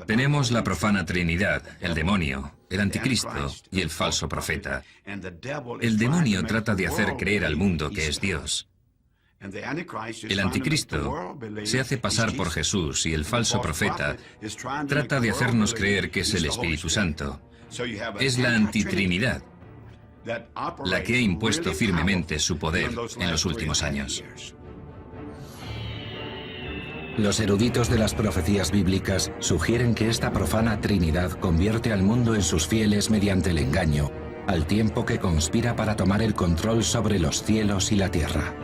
Tenemos la profana Trinidad, el demonio, el anticristo y el falso profeta. El demonio trata de hacer creer al mundo que es Dios. El anticristo se hace pasar por Jesús y el falso profeta trata de hacernos creer que es el Espíritu Santo. Es la antitrinidad la que ha impuesto firmemente su poder en los últimos años. Los eruditos de las profecías bíblicas sugieren que esta profana Trinidad convierte al mundo en sus fieles mediante el engaño, al tiempo que conspira para tomar el control sobre los cielos y la tierra.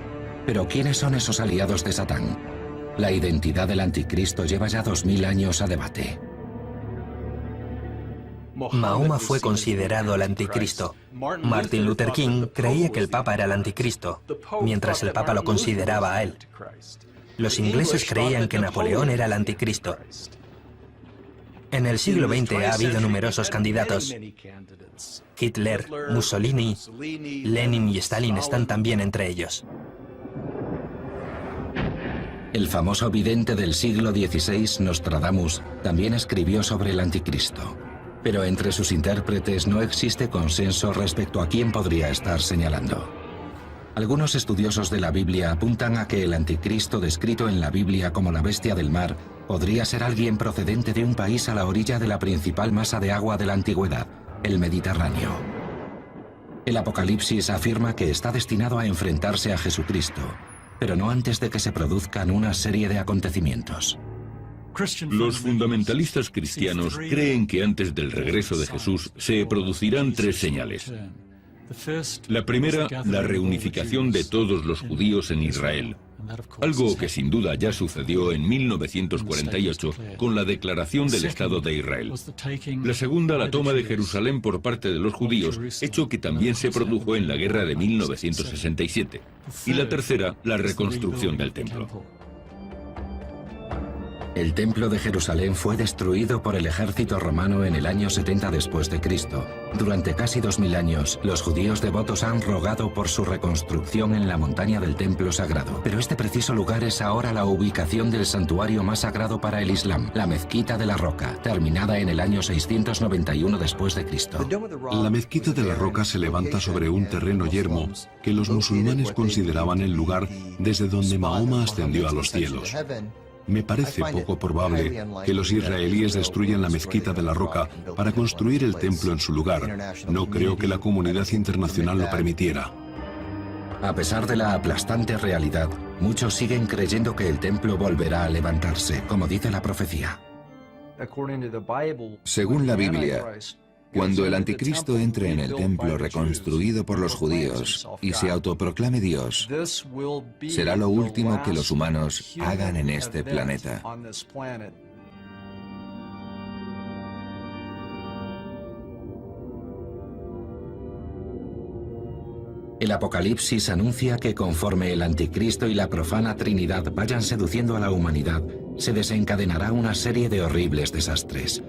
Pero ¿quiénes son esos aliados de Satán? La identidad del anticristo lleva ya 2000 años a debate. Mahoma fue considerado el anticristo. Martin Luther King creía que el Papa era el anticristo, mientras el Papa lo consideraba a él. Los ingleses creían que Napoleón era el anticristo. En el siglo XX ha habido numerosos candidatos. Hitler, Mussolini, Lenin y Stalin están también entre ellos. El famoso vidente del siglo XVI, Nostradamus, también escribió sobre el anticristo. Pero entre sus intérpretes no existe consenso respecto a quién podría estar señalando. Algunos estudiosos de la Biblia apuntan a que el anticristo descrito en la Biblia como la bestia del mar podría ser alguien procedente de un país a la orilla de la principal masa de agua de la antigüedad, el Mediterráneo. El Apocalipsis afirma que está destinado a enfrentarse a Jesucristo, pero no antes de que se produzcan una serie de acontecimientos. Los fundamentalistas cristianos creen que antes del regreso de Jesús se producirán 3 señales. La primera, la reunificación de todos los judíos en Israel, algo que sin duda ya sucedió en 1948 con la declaración del Estado de Israel. La segunda, la toma de Jerusalén por parte de los judíos, hecho que también se produjo en la guerra de 1967. Y la tercera, la reconstrucción del templo. El templo de Jerusalén fue destruido por el ejército romano en el año 70 después de Cristo. Durante casi 2000 años, los judíos devotos han rogado por su reconstrucción en la montaña del templo sagrado. Pero este preciso lugar es ahora la ubicación del santuario más sagrado para el Islam, la Mezquita de la Roca, terminada en el año 691 después de Cristo. La Mezquita de la Roca se levanta sobre un terreno yermo que los musulmanes consideraban el lugar desde donde Mahoma ascendió a los cielos. Me parece poco probable que los israelíes destruyan la Mezquita de la Roca para construir el templo en su lugar. No creo que la comunidad internacional lo permitiera. A pesar de la aplastante realidad, muchos siguen creyendo que el templo volverá a levantarse, como dice la profecía. Según la Biblia, cuando el anticristo entre en el templo reconstruido por los judíos y se autoproclame Dios, será lo último que los humanos hagan en este planeta. El Apocalipsis anuncia que conforme el anticristo y la profana Trinidad vayan seduciendo a la humanidad, se desencadenará una serie de horribles desastres.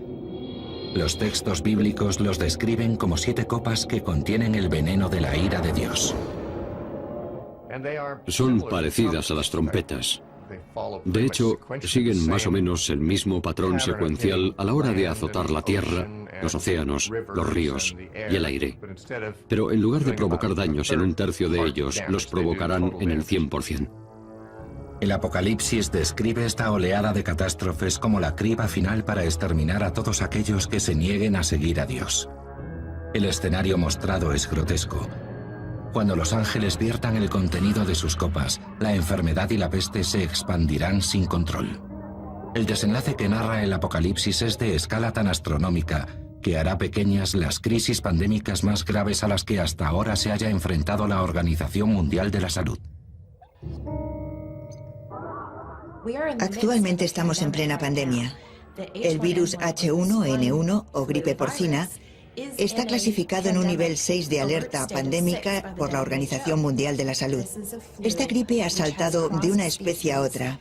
Los textos bíblicos los describen como 7 copas que contienen el veneno de la ira de Dios. Son parecidas a las trompetas. De hecho, siguen más o menos el mismo patrón secuencial a la hora de azotar la tierra, los océanos, los ríos y el aire. Pero en lugar de provocar daños en 1/3 de ellos, los provocarán en el 100%. El Apocalipsis describe esta oleada de catástrofes como la criba final para exterminar a todos aquellos que se nieguen a seguir a Dios. El escenario mostrado es grotesco. Cuando los ángeles viertan el contenido de sus copas, la enfermedad y la peste se expandirán sin control. El desenlace que narra el Apocalipsis es de escala tan astronómica que hará pequeñas las crisis pandémicas más graves a las que hasta ahora se haya enfrentado la Organización Mundial de la Salud. Actualmente estamos en plena pandemia. El virus H1N1 o gripe porcina está clasificado en un nivel 6 de alerta pandémica por la Organización Mundial de la Salud. Esta gripe ha saltado de una especie a otra.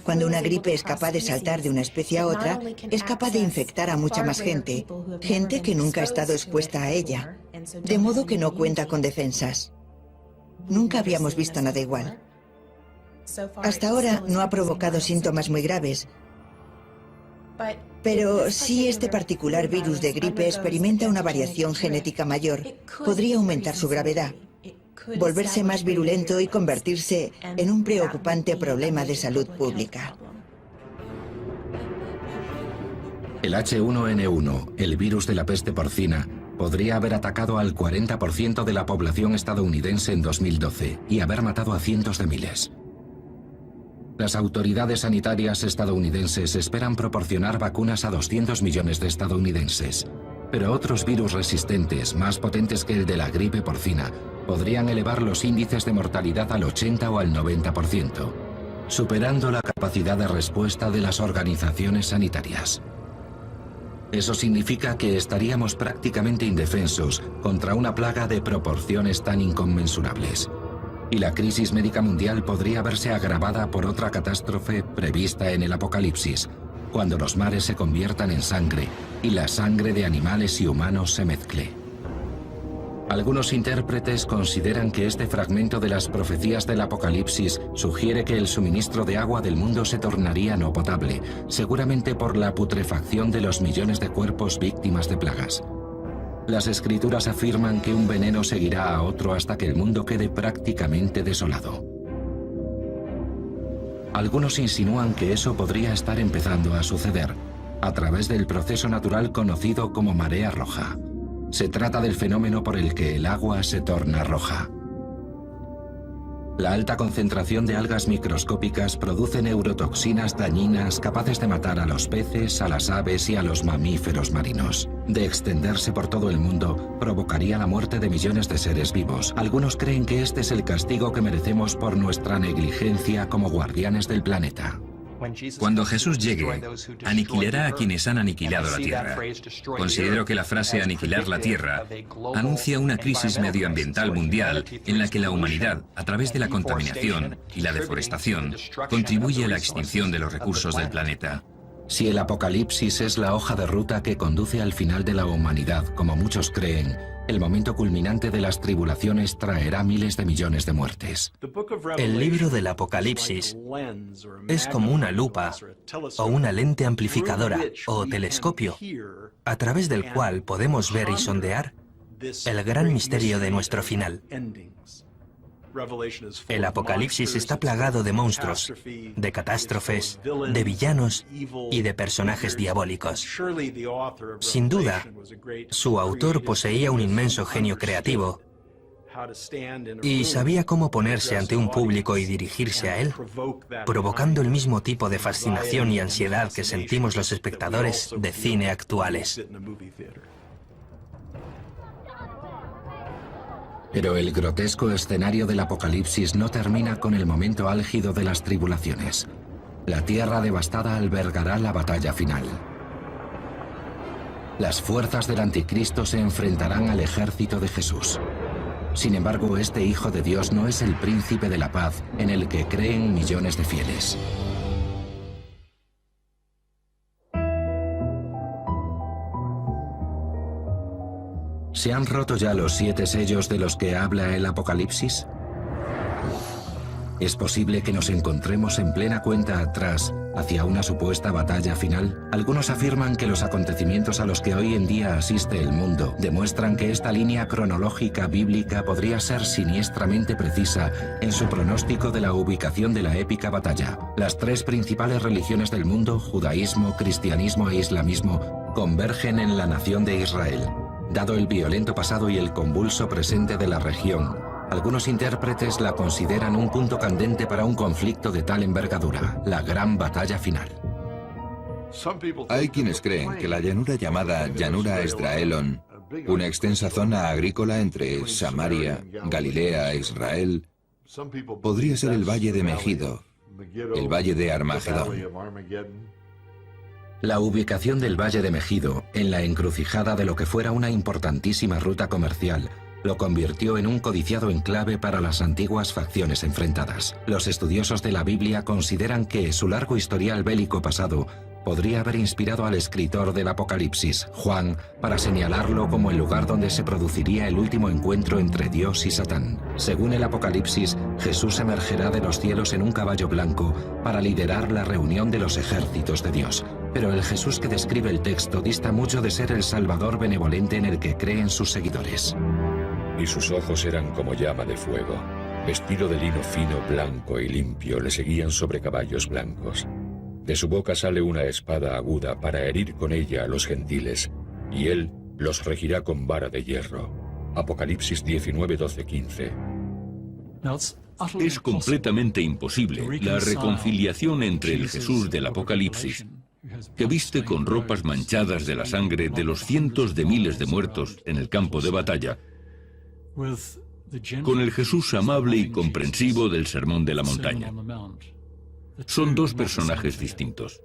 Cuando una gripe es capaz de saltar de una especie a otra, es capaz de infectar a mucha más gente, gente que nunca ha estado expuesta a ella, de modo que no cuenta con defensas. Nunca habíamos visto nada igual. Hasta ahora no ha provocado síntomas muy graves, Pero si este particular virus de gripe experimenta una variación genética mayor, podría aumentar su gravedad, volverse más virulento y convertirse en un preocupante problema de salud pública. El H1N1, el virus de la peste porcina, podría haber atacado al 40% de la población estadounidense en 2012 y haber matado a cientos de miles. Las autoridades sanitarias estadounidenses esperan proporcionar vacunas a 200 millones de estadounidenses, pero otros virus resistentes, más potentes que el de la gripe porcina, podrían elevar los índices de mortalidad al 80 o al 90%, superando la capacidad de respuesta de las organizaciones sanitarias. Eso significa que estaríamos prácticamente indefensos contra una plaga de proporciones tan inconmensurables. Y la crisis médica mundial podría verse agravada por otra catástrofe prevista en el Apocalipsis, cuando los mares se conviertan en sangre y la sangre de animales y humanos se mezcle. Algunos intérpretes consideran que este fragmento de las profecías del Apocalipsis sugiere que el suministro de agua del mundo se tornaría no potable, seguramente por la putrefacción de los millones de cuerpos víctimas de plagas. Las escrituras afirman que un veneno seguirá a otro hasta que el mundo quede prácticamente desolado. Algunos insinúan que eso podría estar empezando a suceder a través del proceso natural conocido como marea roja. Se trata del fenómeno por el que el agua se torna roja. La alta concentración de algas microscópicas produce neurotoxinas dañinas capaces de matar a los peces, a las aves y a los mamíferos marinos. De extenderse por todo el mundo, provocaría la muerte de millones de seres vivos. Algunos creen que este es el castigo que merecemos por nuestra negligencia como guardianes del planeta. Cuando Jesús llegue, aniquilará a quienes han aniquilado la tierra. Considero que la frase aniquilar la tierra anuncia una crisis medioambiental mundial en la que la humanidad, a través de la contaminación y la deforestación, contribuye a la extinción de los recursos del planeta. Si el Apocalipsis es la hoja de ruta que conduce al final de la humanidad, como muchos creen, el momento culminante de las tribulaciones traerá miles de millones de muertes. El libro del Apocalipsis es como una lupa o una lente amplificadora o telescopio, a través del cual podemos ver y sondear el gran misterio de nuestro final. El Apocalipsis está plagado de monstruos, de catástrofes, de villanos y de personajes diabólicos. Sin duda, su autor poseía un inmenso genio creativo y sabía cómo ponerse ante un público y dirigirse a él, provocando el mismo tipo de fascinación y ansiedad que sentimos los espectadores de cine actuales. Pero el grotesco escenario del Apocalipsis no termina con el momento álgido de las tribulaciones. La tierra devastada albergará la batalla final. Las fuerzas del Anticristo se enfrentarán al ejército de Jesús. Sin embargo, este Hijo de Dios no es el príncipe de la paz en el que creen millones de fieles. ¿Se han roto ya los 7 sellos de los que habla el Apocalipsis? ¿Es posible que nos encontremos en plena cuenta atrás hacia una supuesta batalla final? Algunos afirman que los acontecimientos a los que hoy en día asiste el mundo demuestran que esta línea cronológica bíblica podría ser siniestramente precisa en su pronóstico de la ubicación de la épica batalla. Las 3 principales religiones del mundo, judaísmo, cristianismo e islamismo, convergen en la nación de Israel. Dado el violento pasado y el convulso presente de la región, algunos intérpretes la consideran un punto candente para un conflicto de tal envergadura, la gran batalla final. Hay quienes creen que la llanura llamada Llanura Esdraelon, una extensa zona agrícola entre Samaria, Galilea e Israel, podría ser el valle de Megido, el valle de Armagedón. La ubicación del Valle de Megido, en la encrucijada de lo que fuera una importantísima ruta comercial, lo convirtió en un codiciado enclave para las antiguas facciones enfrentadas. Los estudiosos de la Biblia consideran que su largo historial bélico pasado podría haber inspirado al escritor del Apocalipsis, Juan, para señalarlo como el lugar donde se produciría el último encuentro entre Dios y Satán. Según el Apocalipsis, Jesús emergerá de los cielos en un caballo blanco para liderar la reunión de los ejércitos de Dios. Pero el Jesús que describe el texto dista mucho de ser el Salvador benevolente en el que creen sus seguidores. Y sus ojos eran como llama de fuego. Vestido de lino fino, blanco y limpio, le seguían sobre caballos blancos. De su boca sale una espada aguda para herir con ella a los gentiles, y él los regirá con vara de hierro. Apocalipsis 19, 12, 15. Es completamente imposible la reconciliación entre el Jesús del Apocalipsis, que viste con ropas manchadas de la sangre de los cientos de miles de muertos en el campo de batalla, con el Jesús amable y comprensivo del Sermón de la Montaña. Son dos personajes distintos.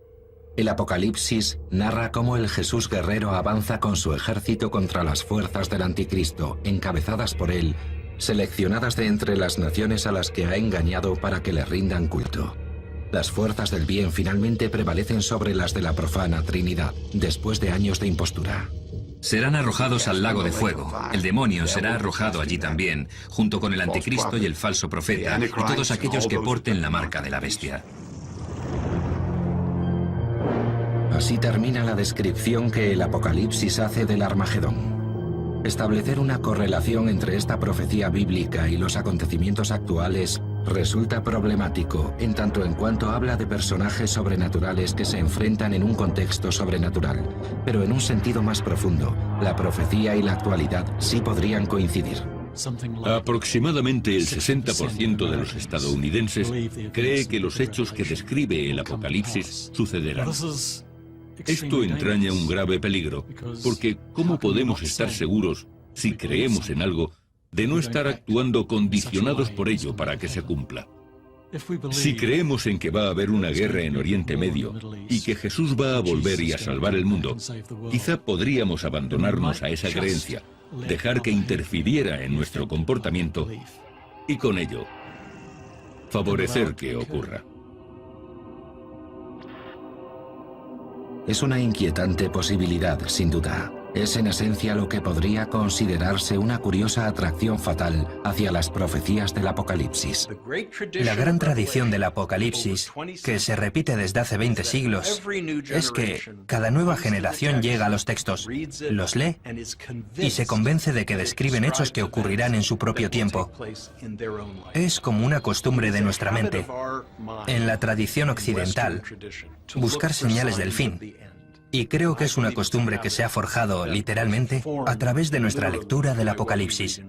El Apocalipsis narra cómo el Jesús guerrero avanza con su ejército contra las fuerzas del Anticristo, encabezadas por él, seleccionadas de entre las naciones a las que ha engañado para que le rindan culto. Las fuerzas del bien finalmente prevalecen sobre las de la profana Trinidad, después de años de impostura. Serán arrojados al lago de fuego. El demonio será arrojado allí también, junto con el anticristo y el falso profeta, y todos aquellos que porten la marca de la bestia. Así termina la descripción que el Apocalipsis hace del Armagedón. Establecer una correlación entre esta profecía bíblica y los acontecimientos actuales resulta problemático en tanto en cuanto habla de personajes sobrenaturales que se enfrentan en un contexto sobrenatural, pero en un sentido más profundo, la profecía y la actualidad sí podrían coincidir. Aproximadamente el 60% de los estadounidenses cree que los hechos que describe el Apocalipsis sucederán. Esto entraña un grave peligro, porque ¿cómo podemos estar seguros, si creemos en algo, de no estar actuando condicionados por ello para que se cumpla? Si creemos en que va a haber una guerra en Oriente Medio y que Jesús va a volver y a salvar el mundo, quizá podríamos abandonarnos a esa creencia, dejar que interfiriera en nuestro comportamiento y con ello favorecer que ocurra. Es una inquietante posibilidad, sin duda. Es en esencia lo que podría considerarse una curiosa atracción fatal hacia las profecías del Apocalipsis. La gran tradición del Apocalipsis, que se repite desde hace 20 siglos, es que cada nueva generación llega a los textos, los lee y se convence de que describen hechos que ocurrirán en su propio tiempo. Es como una costumbre de nuestra mente, en la tradición occidental, buscar señales del fin. Y creo que es una costumbre que se ha forjado, literalmente, a través de nuestra lectura del Apocalipsis.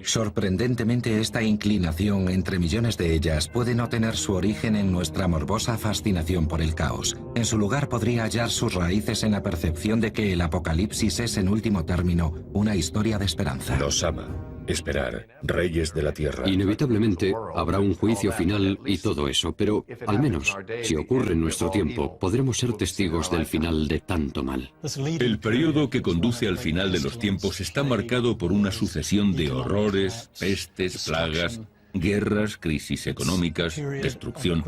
Sorprendentemente, esta inclinación, entre millones de ellas, puede no tener su origen en nuestra morbosa fascinación por el caos. En su lugar podría hallar sus raíces en la percepción de que el Apocalipsis es, en último término, una historia de esperanza. Los ama. Esperar, reyes de la tierra. Inevitablemente habrá un juicio final y todo eso, pero al menos, si ocurre en nuestro tiempo, podremos ser testigos del final de tanto mal. El periodo que conduce al final de los tiempos está marcado por una sucesión de horrores, pestes, plagas, guerras, crisis económicas, destrucción.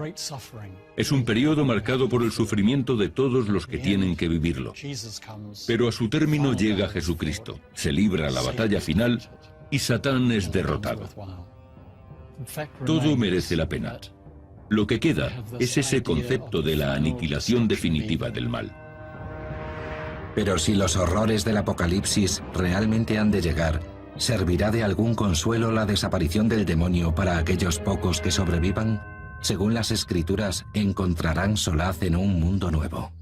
Es un periodo marcado por el sufrimiento de todos los que tienen que vivirlo. Pero a su término llega Jesucristo, se libra la batalla final y Satán es derrotado. Todo merece la pena. Lo que queda es ese concepto de la aniquilación definitiva del mal. Pero si los horrores del Apocalipsis realmente han de llegar, ¿servirá de algún consuelo la desaparición del demonio para aquellos pocos que sobrevivan? Según las Escrituras, encontrarán solaz en un mundo nuevo.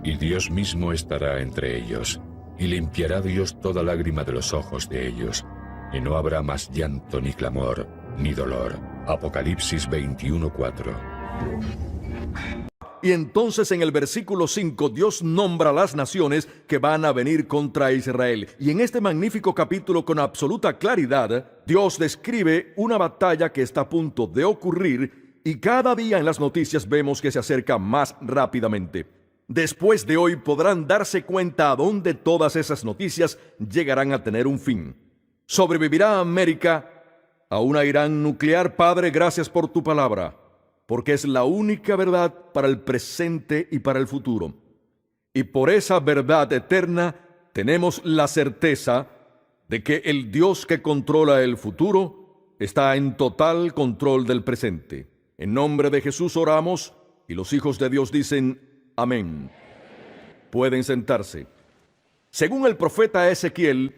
Y Dios mismo estará entre ellos, y limpiará Dios toda lágrima de los ojos de ellos, y no habrá más llanto ni clamor, ni dolor. Apocalipsis 21:4. Y entonces en el versículo 5 Dios nombra las naciones que van a venir contra Israel. Y en este magnífico capítulo con absoluta claridad, Dios describe una batalla que está a punto de ocurrir y cada día en las noticias vemos que se acerca más rápidamente. Después de hoy podrán darse cuenta a dónde todas esas noticias llegarán a tener un fin. ¿Sobrevivirá América a una Irán nuclear? Padre, gracias por tu palabra, porque es la única verdad para el presente y para el futuro. Y por esa verdad eterna tenemos la certeza de que el Dios que controla el futuro está en total control del presente. En nombre de Jesús oramos Y los hijos de Dios dicen, amén. Pueden sentarse. Según el profeta Ezequiel,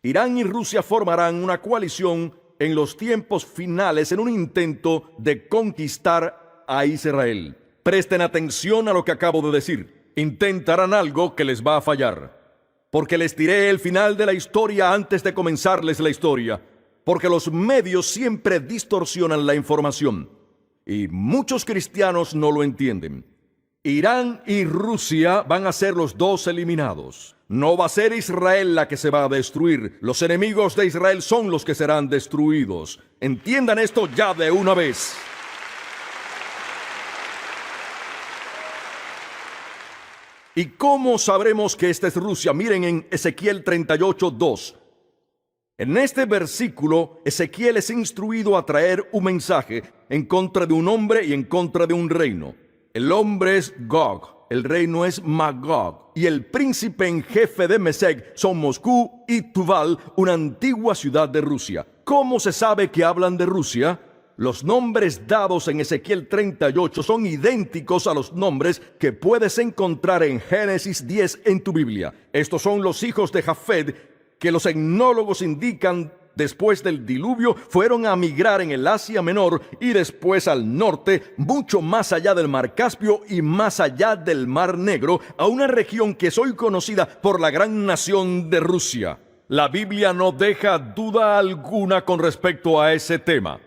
Irán y Rusia formarán una coalición en los tiempos finales en un intento de conquistar a Israel. Presten atención a lo que acabo de decir. Intentarán algo que les va a fallar. Porque les diré el final de la historia antes de comenzarles la historia. Porque los medios siempre distorsionan la información. Y muchos cristianos no lo entienden. Irán y Rusia van a ser los dos eliminados. No va a ser Israel la que se va a destruir. Los enemigos de Israel son los que serán destruidos. Entiendan esto ya de una vez. ¿Y cómo sabremos que esta es Rusia? Miren en Ezequiel 38:2. En este versículo, Ezequiel es instruido a traer un mensaje en contra de un hombre y en contra de un reino. El hombre es Gog, el reino es Magog, y el príncipe en jefe de Mesec son Moscú y Tuval, una antigua ciudad de Rusia. ¿Cómo se sabe que hablan de Rusia? Los nombres dados en Ezequiel 38 son idénticos a los nombres que puedes encontrar en Génesis 10 en tu Biblia. Estos son los hijos de Jafet, que los etnólogos indican después del diluvio fueron a migrar en el Asia Menor y después al norte, mucho más allá del Mar Caspio y más allá del Mar Negro, a una región que es hoy conocida por la gran nación de Rusia. La Biblia no deja duda alguna con respecto a ese tema.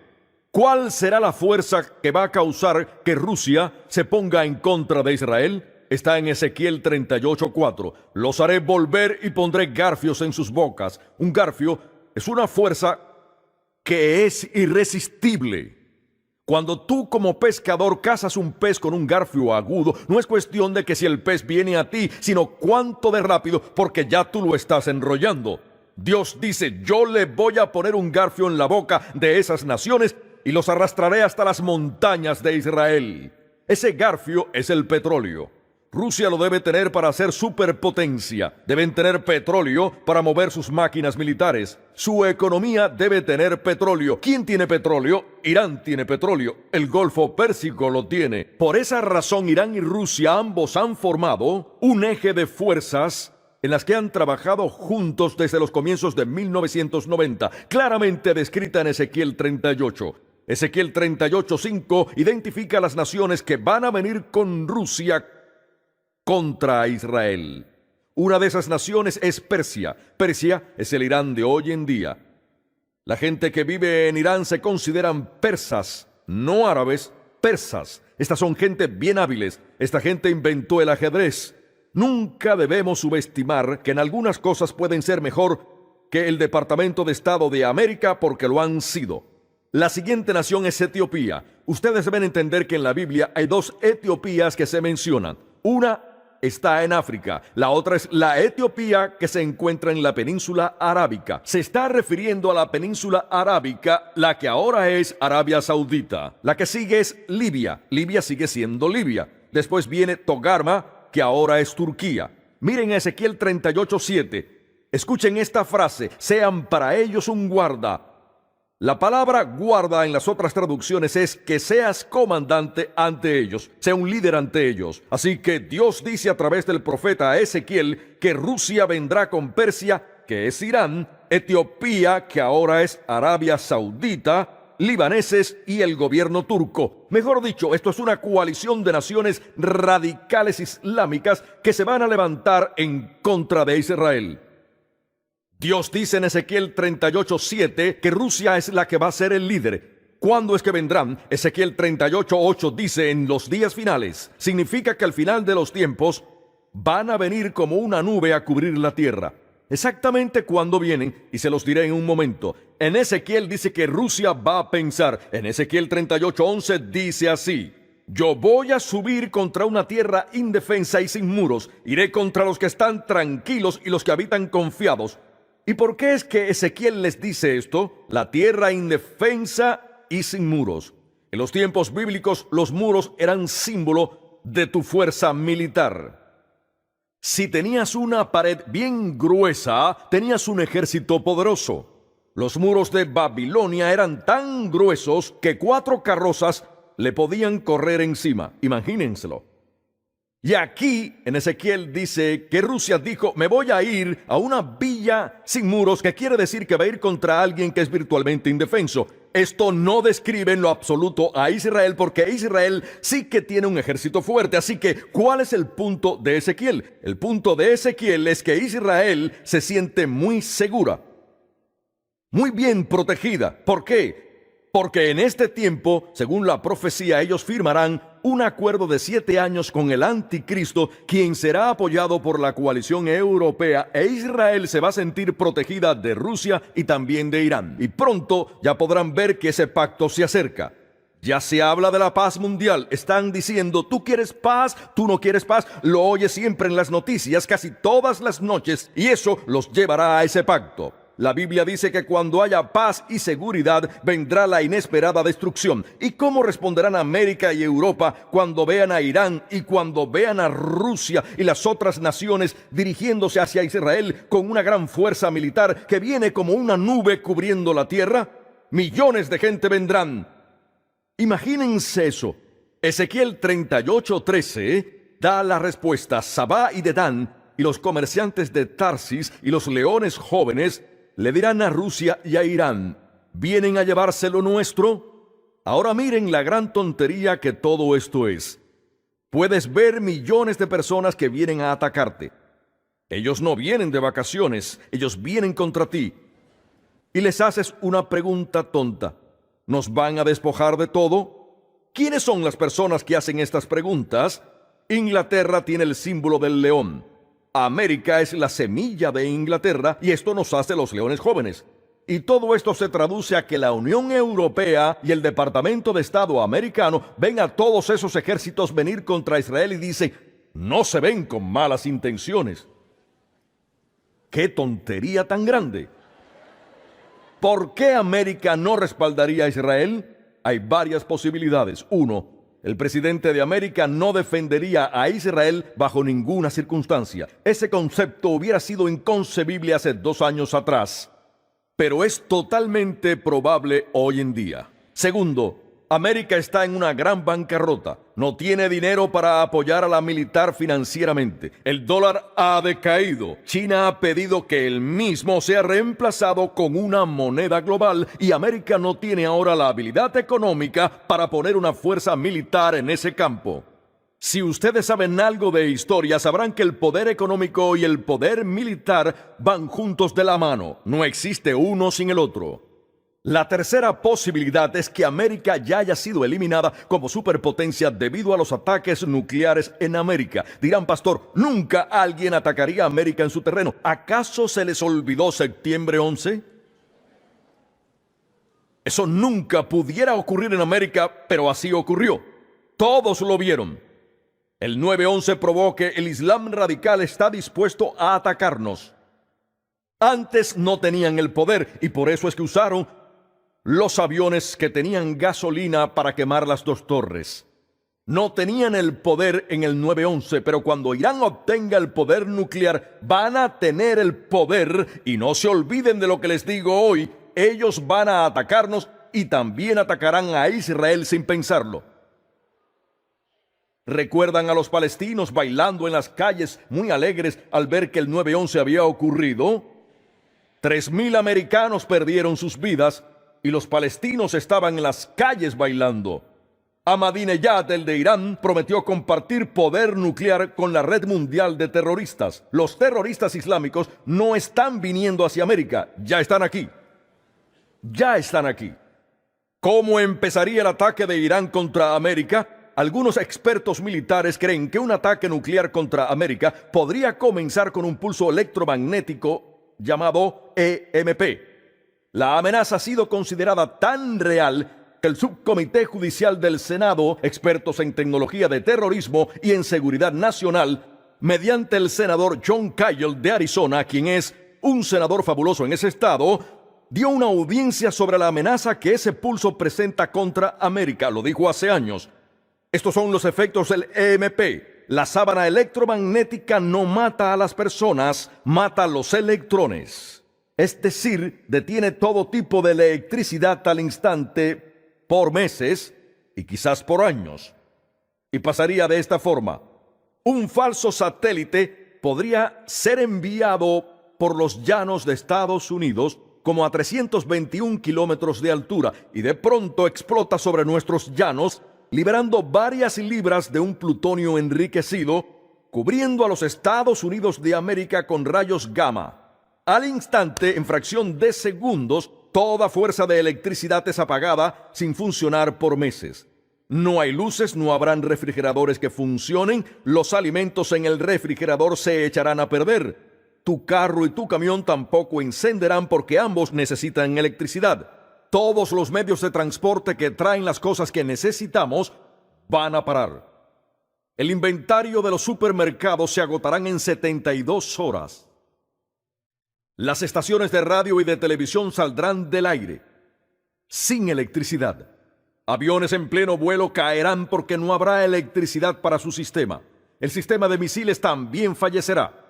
¿Cuál será la fuerza que va a causar que Rusia se ponga en contra de Israel? Está en Ezequiel 38:4. Los haré volver y pondré garfios en sus bocas. Un garfio es una fuerza que es irresistible. Cuando tú como pescador cazas un pez con un garfio agudo, no es cuestión de que si el pez viene a ti, sino cuánto de rápido, porque ya tú lo estás enrollando. Dios dice, yo le voy a poner un garfio en la boca de esas naciones y los arrastraré hasta las montañas de Israel. Ese garfio es el petróleo. Rusia lo debe tener para ser superpotencia. Deben tener petróleo para mover sus máquinas militares. Su economía debe tener petróleo. ¿Quién tiene petróleo? Irán tiene petróleo. El Golfo Pérsico lo tiene. Por esa razón, Irán y Rusia ambos han formado un eje de fuerzas en las que han trabajado juntos desde los comienzos de 1990, claramente descrita en Ezequiel 38. Ezequiel 38:5 identifica a las naciones que van a venir con Rusia contra Israel. Una de esas naciones es Persia. Persia es el Irán de hoy en día. La gente que vive en Irán se consideran persas, no árabes, persas. Estas son gente bien hábiles. Esta gente inventó el ajedrez. Nunca debemos subestimar que en algunas cosas pueden ser mejor que el Departamento de Estado de América porque lo han sido. La siguiente nación es Etiopía. Ustedes deben entender que en la Biblia hay dos Etiopías que se mencionan. Una está en África, la otra es la Etiopía que se encuentra en la península arábica. Se está refiriendo a la península arábica, la que ahora es Arabia Saudita. La que sigue es Libia. Libia sigue siendo Libia. Después viene Togarma, que ahora es Turquía. Miren Ezequiel 38:7. Escuchen esta frase: sean para ellos un guarda. La palabra guarda en las otras traducciones es que seas comandante ante ellos, sea un líder ante ellos. Así que Dios dice a través del profeta Ezequiel que Rusia vendrá con Persia, que es Irán, Etiopía, que ahora es Arabia Saudita, libaneses y el gobierno turco. Mejor dicho, esto es una coalición de naciones radicales islámicas que se van a levantar en contra de Israel. Dios dice en Ezequiel 38:7 que Rusia es la que va a ser el líder. ¿Cuándo es que vendrán? Ezequiel 38:8 dice en los días finales. Significa que al final de los tiempos van a venir como una nube a cubrir la tierra. Exactamente cuándo vienen, y se los diré en un momento. En Ezequiel dice que Rusia va a pensar. En Ezequiel 38:11 dice así: yo voy a subir contra una tierra indefensa y sin muros. Iré contra los que están tranquilos y los que habitan confiados. ¿Y por qué es que Ezequiel les dice esto? La tierra indefensa y sin muros. En los tiempos bíblicos, los muros eran símbolo de tu fuerza militar. Si tenías una pared bien gruesa, tenías un ejército poderoso. Los muros de Babilonia eran tan gruesos que 4 carrozas le podían correr encima. Imagínenselo. Y aquí, en Ezequiel, dice que Rusia dijo, me voy a ir a una villa sin muros, que quiere decir que va a ir contra alguien que es virtualmente indefenso. Esto no describe en lo absoluto a Israel, porque Israel sí que tiene un ejército fuerte. Así que, ¿cuál es el punto de Ezequiel? El punto de Ezequiel es que Israel se siente muy segura, muy bien protegida. ¿Por qué? Porque en este tiempo, según la profecía, ellos firmarán un acuerdo de 7 años con el anticristo, quien será apoyado por la coalición europea, e Israel se va a sentir protegida de Rusia y también de Irán. Y pronto ya podrán ver que ese pacto se acerca. Ya se habla de la paz mundial. Están diciendo, ¿tú quieres paz? ¿Tú no quieres paz? Lo oyes siempre en las noticias, casi todas las noches, y eso los llevará a ese pacto. La Biblia dice que cuando haya paz y seguridad, vendrá la inesperada destrucción. ¿Y cómo responderán América y Europa cuando vean a Irán y cuando vean a Rusia y las otras naciones dirigiéndose hacia Israel con una gran fuerza militar que viene como una nube cubriendo la tierra? Millones de gente vendrán. Imagínense eso. Ezequiel 38:13 da la respuesta. Sabá y Dedán y los comerciantes de Tarsis y los leones jóvenes le dirán a Rusia y a Irán, ¿vienen a llevarse lo nuestro? Ahora miren la gran tontería que todo esto es. Puedes ver millones de personas que vienen a atacarte. Ellos no vienen de vacaciones, ellos vienen contra ti. Y les haces una pregunta tonta. ¿Nos van a despojar de todo? ¿Quiénes son las personas que hacen estas preguntas? Inglaterra tiene el símbolo del león. América es la semilla de Inglaterra y esto nos hace los leones jóvenes. Y todo esto se traduce a que la Unión Europea y el Departamento de Estado americano ven a todos esos ejércitos venir contra Israel y dicen, no se ven con malas intenciones. ¡Qué tontería tan grande! ¿Por qué América no respaldaría a Israel? Hay varias posibilidades. 1. El presidente de América no defendería a Israel bajo ninguna circunstancia. Ese concepto hubiera sido inconcebible hace 2 años atrás, pero es totalmente probable hoy en día. Segundo, América está en una gran bancarrota. No tiene dinero para apoyar a la militar financieramente. El dólar ha decaído. China ha pedido que el mismo sea reemplazado con una moneda global y América no tiene ahora la habilidad económica para poner una fuerza militar en ese campo. Si ustedes saben algo de historia, sabrán que el poder económico y el poder militar van juntos de la mano. No existe uno sin el otro. La tercera posibilidad es que América ya haya sido eliminada como superpotencia debido a los ataques nucleares en América. Dirán, pastor, ¿nunca alguien atacaría a América en su terreno? ¿Acaso se les olvidó septiembre 11? Eso nunca pudiera ocurrir en América, pero así ocurrió. Todos lo vieron. El 9/11 probó que el Islam radical está dispuesto a atacarnos. Antes no tenían el poder y por eso es que usaron los aviones que tenían gasolina para quemar las 2 torres. No tenían el poder en el 9/11, pero cuando Irán obtenga el poder nuclear, van a tener el poder, y no se olviden de lo que les digo hoy, ellos van a atacarnos y también atacarán a Israel sin pensarlo. ¿Recuerdan a los palestinos bailando en las calles muy alegres al ver que el 9/11 había ocurrido? 3,000 americanos perdieron sus vidas y los palestinos estaban en las calles bailando. Ahmadinejad, el de Irán, prometió compartir poder nuclear con la red mundial de terroristas. Los terroristas islámicos no están viniendo hacia América, ya están aquí. Ya están aquí. ¿Cómo empezaría el ataque de Irán contra América? Algunos expertos militares creen que un ataque nuclear contra América podría comenzar con un pulso electromagnético llamado EMP. La amenaza ha sido considerada tan real que el Subcomité Judicial del Senado, expertos en tecnología de terrorismo y en seguridad nacional, mediante el senador John Kyle de Arizona, quien es un senador fabuloso en ese estado, dio una audiencia sobre la amenaza que ese pulso presenta contra América. Lo dijo hace años. Estos son los efectos del EMP. La sábana electromagnética no mata a las personas, mata a los electrones. Es decir, detiene todo tipo de electricidad al instante por meses y quizás por años. Y pasaría de esta forma. Un falso satélite podría ser enviado por los llanos de Estados Unidos como a 321 kilómetros de altura y de pronto explota sobre nuestros llanos, liberando varias libras de un plutonio enriquecido, cubriendo a los Estados Unidos de América con rayos gamma. Al instante, en fracción de segundos, toda fuerza de electricidad es apagada sin funcionar por meses. No hay luces, no habrán refrigeradores que funcionen, los alimentos en el refrigerador se echarán a perder. Tu carro y tu camión tampoco encenderán porque ambos necesitan electricidad. Todos los medios de transporte que traen las cosas que necesitamos van a parar. El inventario de los supermercados se agotarán en 72 horas. Las estaciones de radio y de televisión saldrán del aire, sin electricidad. Aviones en pleno vuelo caerán porque no habrá electricidad para su sistema. El sistema de misiles también fallecerá.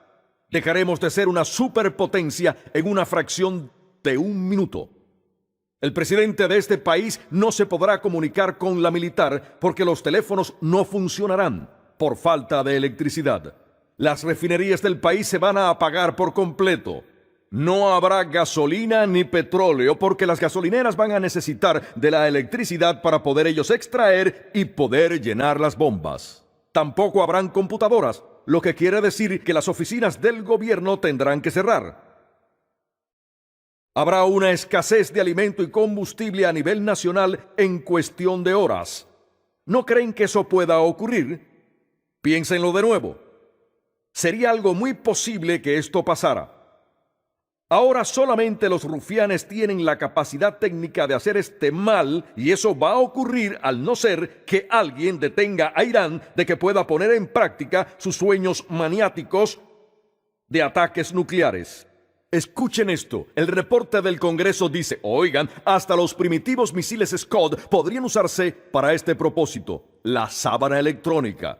Dejaremos de ser una superpotencia en una fracción de un minuto. El presidente de este país no se podrá comunicar con la militar porque los teléfonos no funcionarán por falta de electricidad. Las refinerías del país se van a apagar por completo. No habrá gasolina ni petróleo porque las gasolineras van a necesitar de la electricidad para poder ellos extraer y poder llenar las bombas. Tampoco habrán computadoras, lo que quiere decir que las oficinas del gobierno tendrán que cerrar. Habrá una escasez de alimento y combustible a nivel nacional en cuestión de horas. ¿No creen que eso pueda ocurrir? Piénsenlo de nuevo. Sería algo muy posible que esto pasara. Ahora solamente los rufianes tienen la capacidad técnica de hacer este mal y eso va a ocurrir al no ser que alguien detenga a Irán de que pueda poner en práctica sus sueños maniáticos de ataques nucleares. Escuchen esto, el reporte del Congreso dice, oigan, hasta los primitivos misiles Scud podrían usarse para este propósito, la sábana electrónica.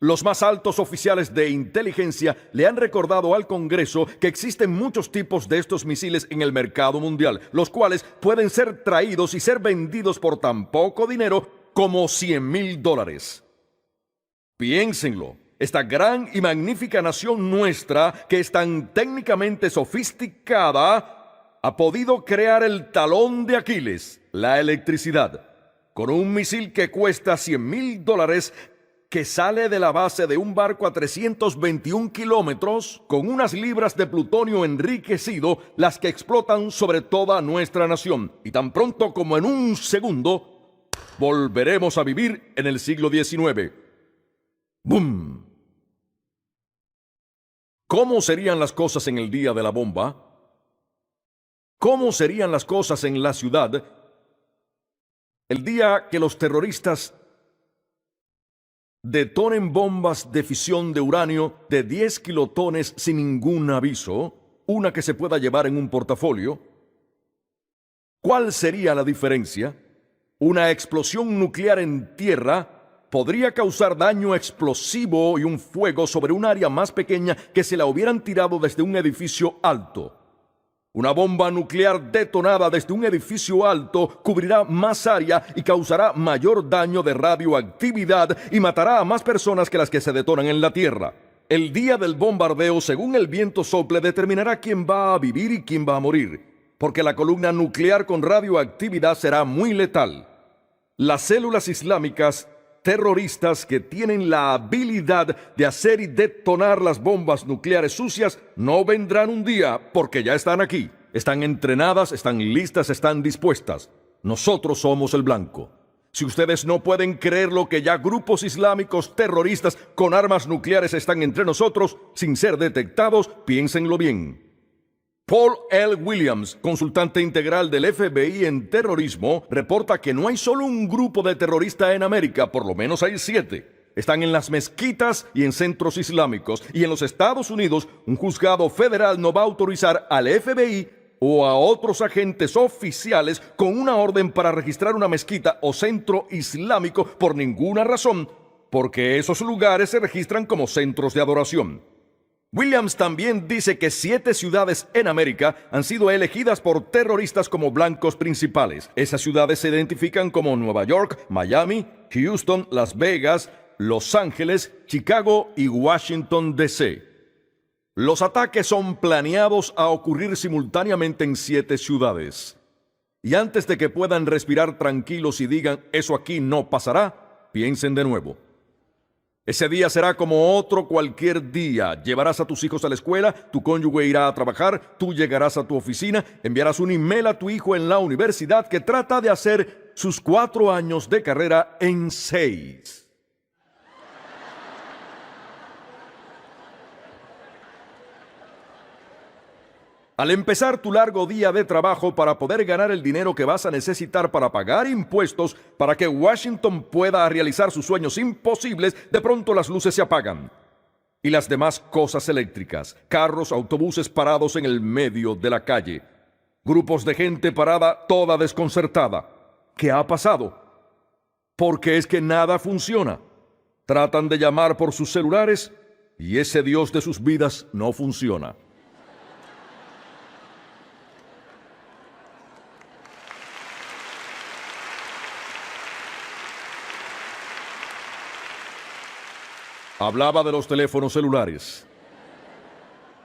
Los más altos oficiales de inteligencia le han recordado al Congreso que existen muchos tipos de estos misiles en el mercado mundial, los cuales pueden ser traídos y ser vendidos por tan poco dinero como $100,000. Piénsenlo. Esta gran y magnífica nación nuestra, que es tan técnicamente sofisticada, ha podido crear el talón de Aquiles, la electricidad, con un misil que cuesta $100,000, que sale de la base de un barco a 321 kilómetros, con unas libras de plutonio enriquecido, las que explotan sobre toda nuestra nación. Y tan pronto como en un segundo, volveremos a vivir en el siglo XIX. ¡Bum! ¿Cómo serían las cosas en el día de la bomba? ¿Cómo serían las cosas en la ciudad el día que los terroristas detonen bombas de fisión de uranio de 10 kilotones sin ningún aviso, una que se pueda llevar en un portafolio? ¿Cuál sería la diferencia? Una explosión nuclear en tierra podría causar daño explosivo y un fuego sobre un área más pequeña que se la hubieran tirado desde un edificio alto. Una bomba nuclear detonada desde un edificio alto cubrirá más área y causará mayor daño de radioactividad y matará a más personas que las que se detonan en la Tierra. El día del bombardeo, según el viento sople, determinará quién va a vivir y quién va a morir, porque la columna nuclear con radioactividad será muy letal. Las células islámicas terroristas que tienen la habilidad de hacer y detonar las bombas nucleares sucias no vendrán un día porque ya están aquí. Están entrenadas, están listas, están dispuestas. Nosotros somos el blanco. Si ustedes no pueden creerlo que ya grupos islámicos terroristas con armas nucleares están entre nosotros sin ser detectados, piénsenlo bien. Paul L. Williams, consultante integral del FBI en terrorismo, reporta que no hay solo un grupo de terroristas en América, por lo menos hay 7. Están en las mezquitas y en centros islámicos. Y en los Estados Unidos, un juzgado federal no va a autorizar al FBI o a otros agentes oficiales con una orden para registrar una mezquita o centro islámico por ninguna razón, porque esos lugares se registran como centros de adoración. Williams también dice que 7 ciudades en América han sido elegidas por terroristas como blancos principales. Esas ciudades se identifican como Nueva York, Miami, Houston, Las Vegas, Los Ángeles, Chicago y Washington, D.C. Los ataques son planeados a ocurrir simultáneamente en 7 ciudades. Y antes de que puedan respirar tranquilos y digan, eso aquí no pasará, piensen de nuevo. Ese día será como otro cualquier día. Llevarás a tus hijos a la escuela, tu cónyuge irá a trabajar, tú llegarás a tu oficina, enviarás un email a tu hijo en la universidad que trata de hacer sus 4 años de carrera en 6. Al empezar tu largo día de trabajo para poder ganar el dinero que vas a necesitar para pagar impuestos para que Washington pueda realizar sus sueños imposibles, de pronto las luces se apagan. Y las demás cosas eléctricas, carros, autobuses parados en el medio de la calle, grupos de gente parada toda desconcertada. ¿Qué ha pasado? Porque es que nada funciona. Tratan de llamar por sus celulares y ese Dios de sus vidas no funciona. Hablaba de los teléfonos celulares.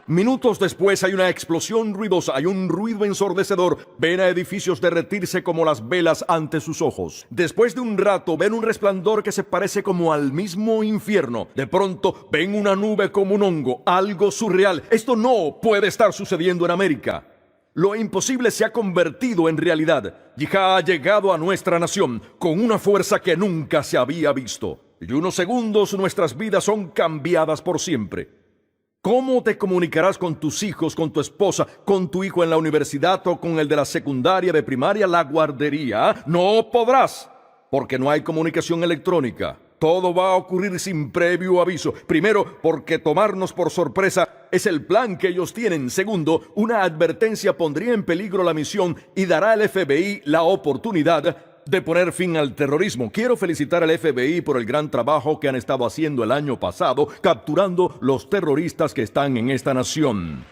Minutos después hay una explosión ruidosa, hay un ruido ensordecedor. Ven a edificios derretirse como las velas ante sus ojos. Después de un rato ven un resplandor que se parece como al mismo infierno. De pronto ven una nube como un hongo, algo surreal. Esto no puede estar sucediendo en América. Lo imposible se ha convertido en realidad. Yihad ha llegado a nuestra nación con una fuerza que nunca se había visto. Y unos segundos nuestras vidas son cambiadas por siempre. ¿Cómo te comunicarás con tus hijos, con tu esposa, con tu hijo en la universidad o con el de la secundaria, de primaria, la guardería? No podrás, porque no hay comunicación electrónica. Todo va a ocurrir sin previo aviso. Primero, porque tomarnos por sorpresa es el plan que ellos tienen. Segundo, una advertencia pondría en peligro la misión y dará al FBI la oportunidad de poner fin al terrorismo. Quiero felicitar al FBI por el gran trabajo que han estado haciendo el año pasado, capturando los terroristas que están en esta nación.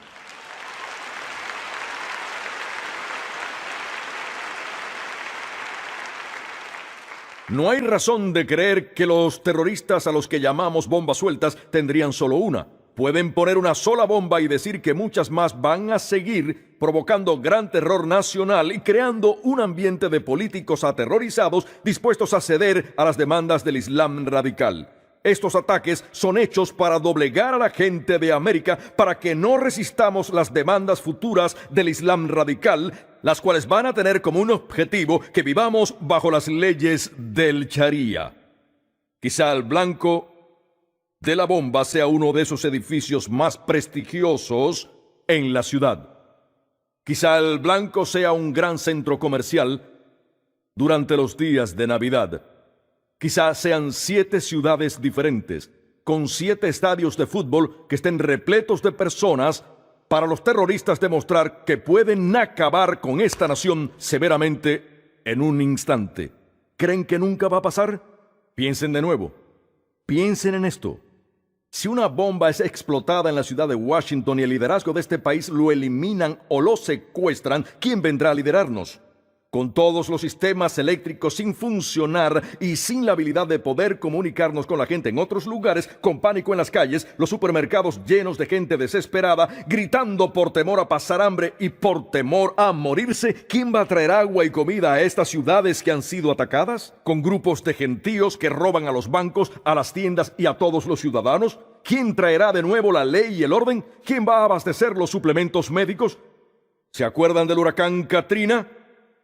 No hay razón de creer que los terroristas a los que llamamos bombas sueltas tendrían solo una. Pueden poner una sola bomba y decir que muchas más van a seguir, provocando gran terror nacional y creando un ambiente de políticos aterrorizados dispuestos a ceder a las demandas del Islam radical. Estos ataques son hechos para doblegar a la gente de América para que no resistamos las demandas futuras del Islam radical, las cuales van a tener como un objetivo que vivamos bajo las leyes del Sharia. Quizá el blanco de la bomba sea uno de esos edificios más prestigiosos en la ciudad. Quizá el blanco sea un gran centro comercial durante los días de Navidad. Quizá sean 7 ciudades diferentes, con 7 estadios de fútbol que estén repletos de personas para los terroristas demostrar que pueden acabar con esta nación severamente en un instante. ¿Creen que nunca va a pasar? Piensen de nuevo. Piensen en esto. Si una bomba es explotada en la ciudad de Washington y el liderazgo de este país lo eliminan o lo secuestran, ¿quién vendrá a liderarnos? Con todos los sistemas eléctricos sin funcionar y sin la habilidad de poder comunicarnos con la gente en otros lugares, con pánico en las calles, los supermercados llenos de gente desesperada, gritando por temor a pasar hambre y por temor a morirse, ¿quién va a traer agua y comida a estas ciudades que han sido atacadas? ¿Con grupos de gentíos que roban a los bancos, a las tiendas y a todos los ciudadanos? ¿Quién traerá de nuevo la ley y el orden? ¿Quién va a abastecer los suplementos médicos? ¿Se acuerdan del huracán Katrina?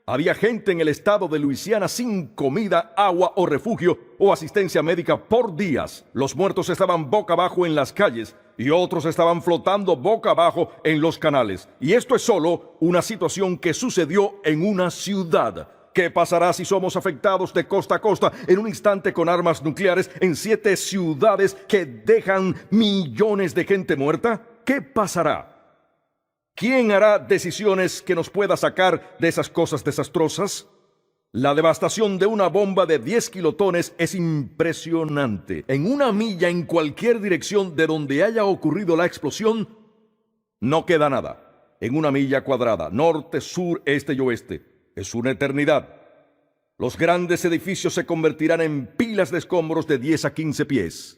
Había gente en el estado de Luisiana sin comida, agua o refugio o asistencia médica por días. Los muertos estaban boca abajo en las calles y otros estaban flotando boca abajo en los canales. Y esto es solo una situación que sucedió en una ciudad. ¿Qué pasará si somos afectados de costa a costa en un instante con armas nucleares en 7 ciudades que dejan millones de gente muerta? ¿Qué pasará? ¿Quién hará decisiones que nos pueda sacar de esas cosas desastrosas? La devastación de una bomba de 10 kilotones es impresionante. En una milla en cualquier dirección de donde haya ocurrido la explosión, no queda nada. En una milla cuadrada, norte, sur, este y oeste. Es una eternidad. Los grandes edificios se convertirán en pilas de escombros de 10 a 15 pies.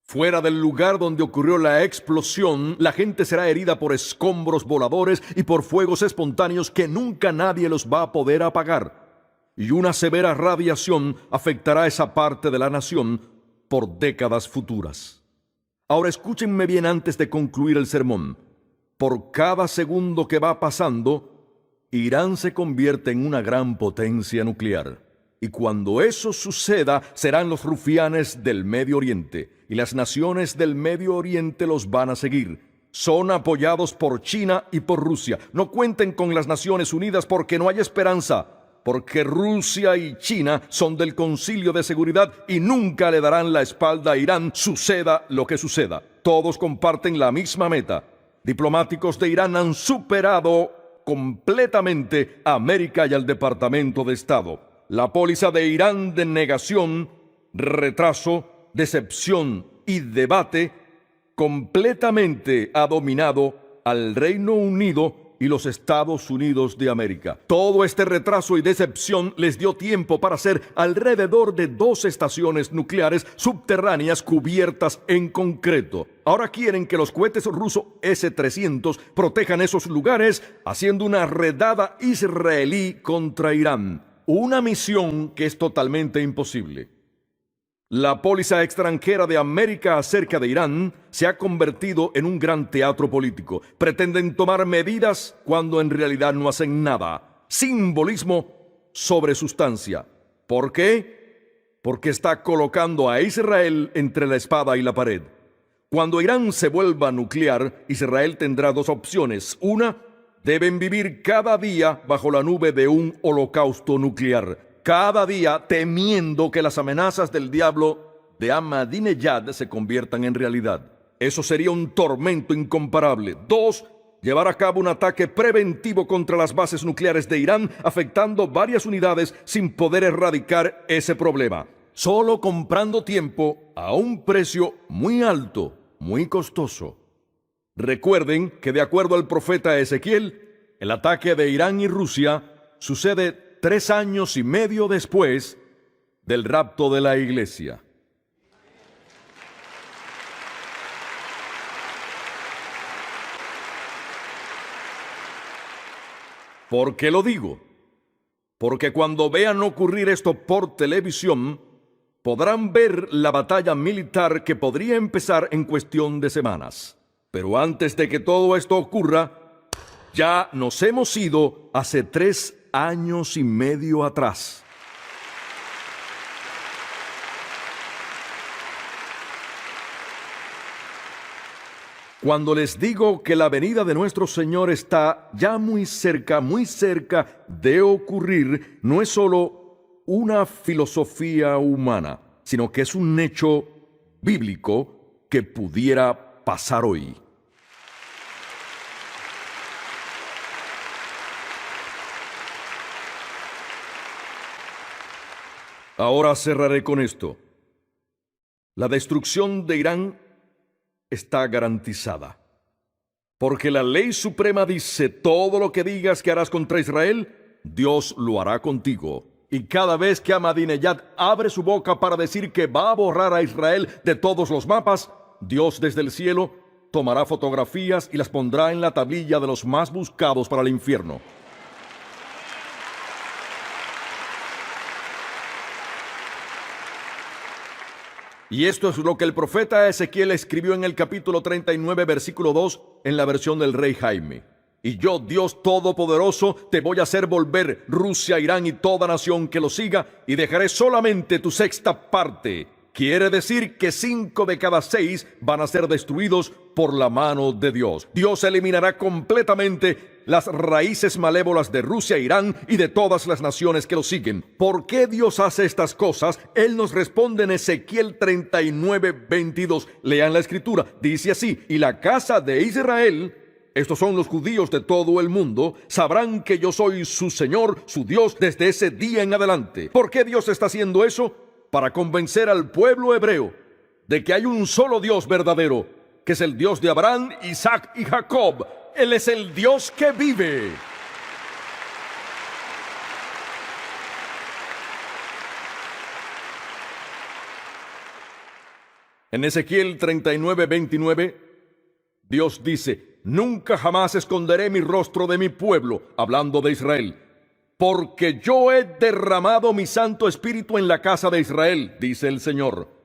Fuera del lugar donde ocurrió la explosión, la gente será herida por escombros voladores y por fuegos espontáneos que nunca nadie los va a poder apagar. Y una severa radiación afectará esa parte de la nación por décadas futuras. Ahora escúchenme bien antes de concluir el sermón. Por cada segundo que va pasando, Irán se convierte en una gran potencia nuclear. Y cuando eso suceda, serán los rufianes del Medio Oriente, y las naciones del Medio Oriente los van a seguir. Son apoyados por China y por Rusia. No cuenten con las Naciones Unidas porque no hay esperanza, porque Rusia y China son del Concilio de Seguridad y nunca le darán la espalda a Irán, suceda lo que suceda. Todos comparten la misma meta. Diplomáticos de Irán han superado completamente a América y al Departamento de Estado. La póliza de Irán de negación, retraso, decepción y debate completamente ha dominado al Reino Unido y los Estados Unidos de América. Todo este retraso y decepción les dio tiempo para hacer alrededor de 2 estaciones nucleares subterráneas cubiertas en concreto. Ahora quieren que los cohetes rusos S-300 protejan esos lugares, haciendo una redada israelí contra Irán. Una misión que es totalmente imposible. La póliza extranjera de América acerca de Irán se ha convertido en un gran teatro político. Pretenden tomar medidas cuando en realidad no hacen nada. Simbolismo sobre sustancia. ¿Por qué? Porque está colocando a Israel entre la espada y la pared. Cuando Irán se vuelva nuclear, Israel tendrá 2 opciones. Una, deben vivir cada día bajo la nube de un holocausto nuclear. Cada día temiendo que las amenazas del diablo de Ahmadinejad se conviertan en realidad. Eso sería un tormento incomparable. 2, llevar a cabo un ataque preventivo contra las bases nucleares de Irán, afectando varias unidades sin poder erradicar ese problema. Solo comprando tiempo a un precio muy alto, muy costoso. Recuerden que de acuerdo al profeta Ezequiel, el ataque de Irán y Rusia sucede 3 años y medio después del rapto de la iglesia. ¿Por qué lo digo? Porque cuando vean ocurrir esto por televisión, podrán ver la batalla militar que podría empezar en cuestión de semanas. Pero antes de que todo esto ocurra, ya nos hemos ido hace 3 años y medio atrás. Cuando les digo que la venida de nuestro Señor está ya muy cerca de ocurrir, no es solo una filosofía humana, sino que es un hecho bíblico que pudiera pasar hoy. Ahora cerraré con esto. La destrucción de Irán está garantizada. Porque la ley suprema dice: todo lo que digas que harás contra Israel, Dios lo hará contigo. Y cada vez que Ahmadinejad abre su boca para decir que va a borrar a Israel de todos los mapas, Dios desde el cielo tomará fotografías y las pondrá en la tablilla de los más buscados para el infierno. Y esto es lo que el profeta Ezequiel escribió en el capítulo 39, versículo 2, en la versión del rey Jaime. Y yo, Dios Todopoderoso, te voy a hacer volver Rusia, Irán y toda nación que lo siga, y dejaré solamente tu 6ª parte. Quiere decir que 5 de cada 6 van a ser destruidos por la mano de Dios. Dios eliminará completamente las raíces malévolas de Rusia, Irán y de todas las naciones que lo siguen. ¿Por qué Dios hace estas cosas? Él nos responde en Ezequiel 39, 22. Lean la escritura. Dice así: y la casa de Israel estos son los judíos de todo el mundo, sabrán que yo soy su Señor, su Dios, desde ese día en adelante. ¿Por qué Dios está haciendo eso? Para convencer al pueblo hebreo de que hay un solo Dios verdadero, que es el Dios de Abraham, Isaac y Jacob. Él es el Dios que vive. En Ezequiel 39:29, Dios dice: nunca jamás esconderé mi rostro de mi pueblo, hablando de Israel, porque yo he derramado mi Santo Espíritu en la casa de Israel, dice el Señor.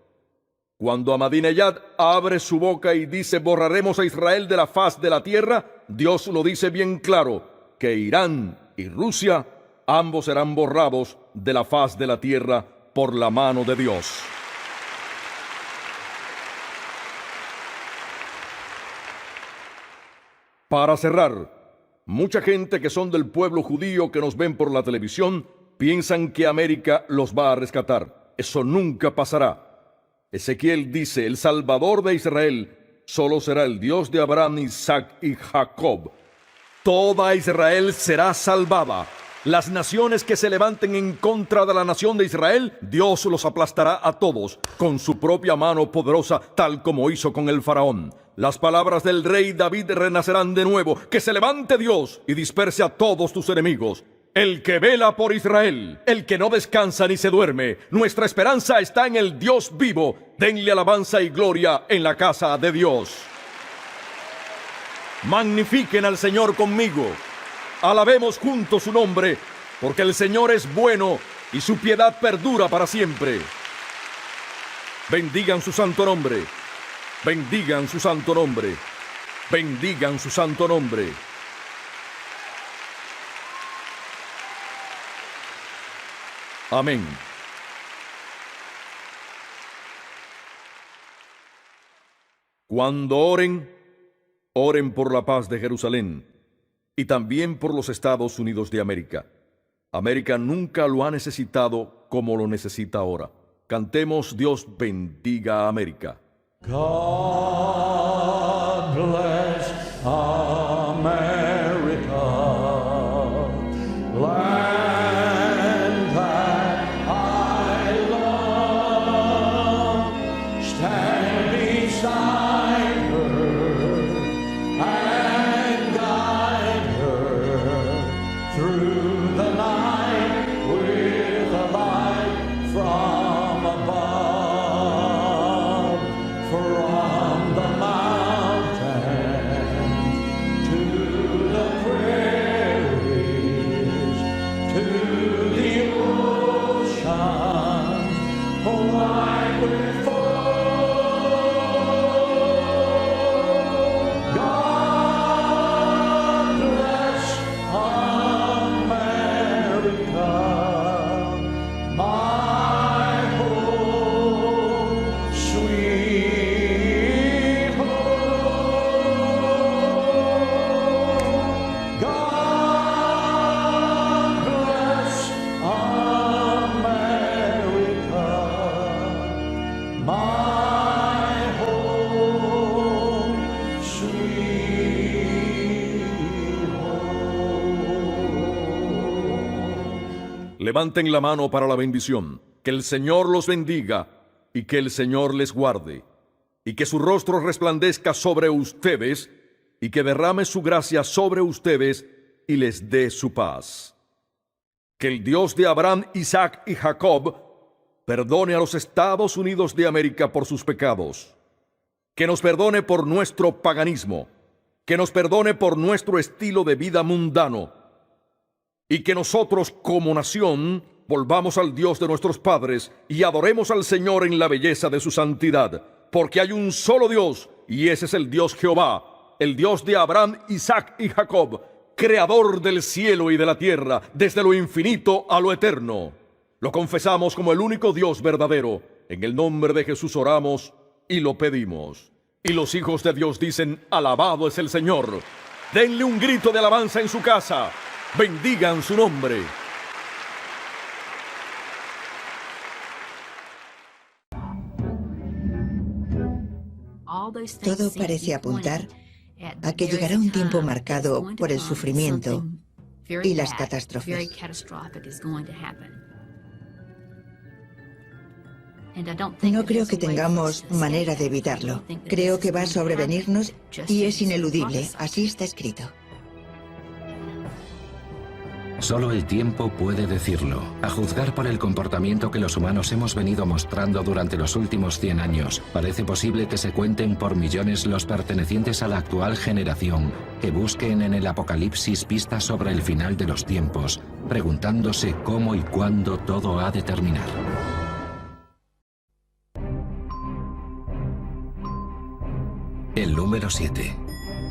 Cuando Ahmadinejad abre su boca y dice: borraremos a Israel de la faz de la tierra, Dios lo dice bien claro, que Irán y Rusia, ambos serán borrados de la faz de la tierra por la mano de Dios. Para cerrar, mucha gente que son del pueblo judío que nos ven por la televisión piensan que América los va a rescatar. Eso nunca pasará. Ezequiel dice: el Salvador de Israel solo será el Dios de Abraham, Isaac y Jacob. Toda Israel será salvada. Las naciones que se levanten en contra de la nación de Israel, Dios los aplastará a todos con su propia mano poderosa, tal como hizo con el faraón. Las palabras del rey David renacerán de nuevo: que se levante Dios y disperse a todos tus enemigos. El que vela por Israel, el que no descansa ni se duerme. Nuestra esperanza está en el Dios vivo. Denle alabanza y gloria en la casa de Dios. Magnifiquen al Señor conmigo. Alabemos juntos su nombre, porque el Señor es bueno y su piedad perdura para siempre. Bendigan su santo nombre. Bendigan su santo nombre. Bendigan su santo nombre. Amén. Cuando oren, oren por la paz de Jerusalén y también por los Estados Unidos de América. América nunca lo ha necesitado como lo necesita ahora. Cantemos: Dios bendiga a América. God bless America, land that I love. Stand beside her and guide her through the night with a light from above. From the mountains to the prairies, to the ocean, wide with foam. God bless America, my home, sweet home. God bless America, my home, sweet home. Levanten la mano para la bendición. Que el Señor los bendiga y que el Señor les guarde, y que su rostro resplandezca sobre ustedes y que derrame su gracia sobre ustedes y les dé su paz. Que el Dios de Abraham, Isaac y Jacob perdone a los Estados Unidos de América por sus pecados. Que nos perdone por nuestro paganismo. Que nos perdone por nuestro estilo de vida mundano. Y que nosotros como nación volvamos al Dios de nuestros padres y adoremos al Señor en la belleza de su santidad. Porque hay un solo Dios, y ese es el Dios Jehová, el Dios de Abraham, Isaac y Jacob, creador del cielo y de la tierra, desde lo infinito a lo eterno. Lo confesamos como el único Dios verdadero. En el nombre de Jesús oramos y lo pedimos. Y los hijos de Dios dicen: alabado es el Señor. Denle un grito de alabanza en su casa. Bendigan su nombre. Todo parece apuntar a que llegará un tiempo marcado por el sufrimiento y las catástrofes. No creo que tengamos manera de evitarlo. Creo que va a sobrevenirnos y es ineludible. Así está escrito. Solo el tiempo puede decirlo. A juzgar por el comportamiento que los humanos hemos venido mostrando durante los últimos 100 años, parece posible que se cuenten por millones los pertenecientes a la actual generación que busquen en el Apocalipsis pistas sobre el final de los tiempos, preguntándose cómo y cuándo todo ha de terminar. El número 7.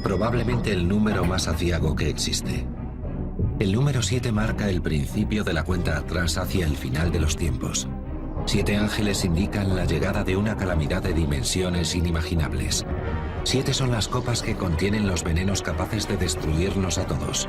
Probablemente el número más aciago que existe. El número 7 marca el principio de la cuenta atrás hacia el final de los tiempos. 7 ángeles indican la llegada de una calamidad de dimensiones inimaginables. 7 son las copas que contienen los venenos capaces de destruirnos a todos.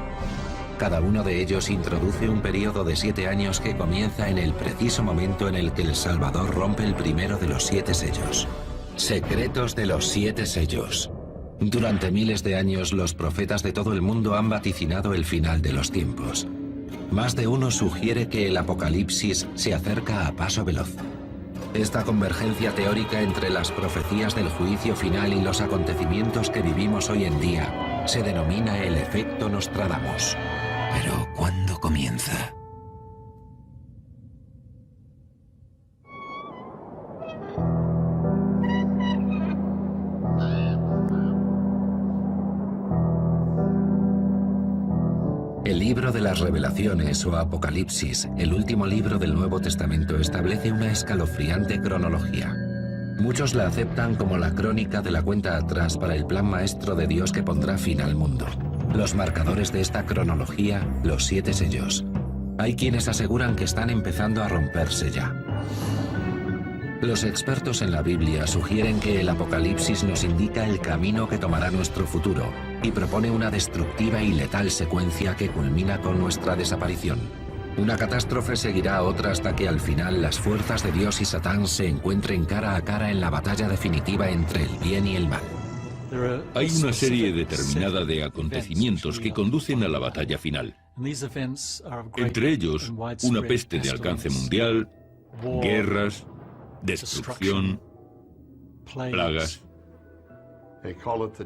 Cada uno de ellos introduce un periodo de 7 años que comienza en el preciso momento en el que el Salvador rompe el primero de los 7 sellos. Secretos de los 7 sellos. Durante miles de años, los profetas de todo el mundo han vaticinado el final de los tiempos. Más de uno sugiere que el Apocalipsis se acerca a paso veloz. Esta convergencia teórica entre las profecías del juicio final y los acontecimientos que vivimos hoy en día se denomina el efecto Nostradamus. Pero, ¿cuándo comienza? El libro de las Revelaciones o Apocalipsis, el último libro del Nuevo Testamento, establece una escalofriante cronología. Muchos la aceptan como la crónica de la cuenta atrás para el plan maestro de Dios que pondrá fin al mundo. Los marcadores de esta cronología, los 7 sellos. Hay quienes aseguran que están empezando a romperse ya. Los expertos en la Biblia sugieren que el Apocalipsis nos indica el camino que tomará nuestro futuro y propone una destructiva y letal secuencia que culmina con nuestra desaparición. Una catástrofe seguirá a otra hasta que al final las fuerzas de Dios y Satán se encuentren cara a cara en la batalla definitiva entre el bien y el mal. Hay una serie determinada de acontecimientos que conducen a la batalla final. Entre ellos, una peste de alcance mundial, guerras, destrucción, plagas.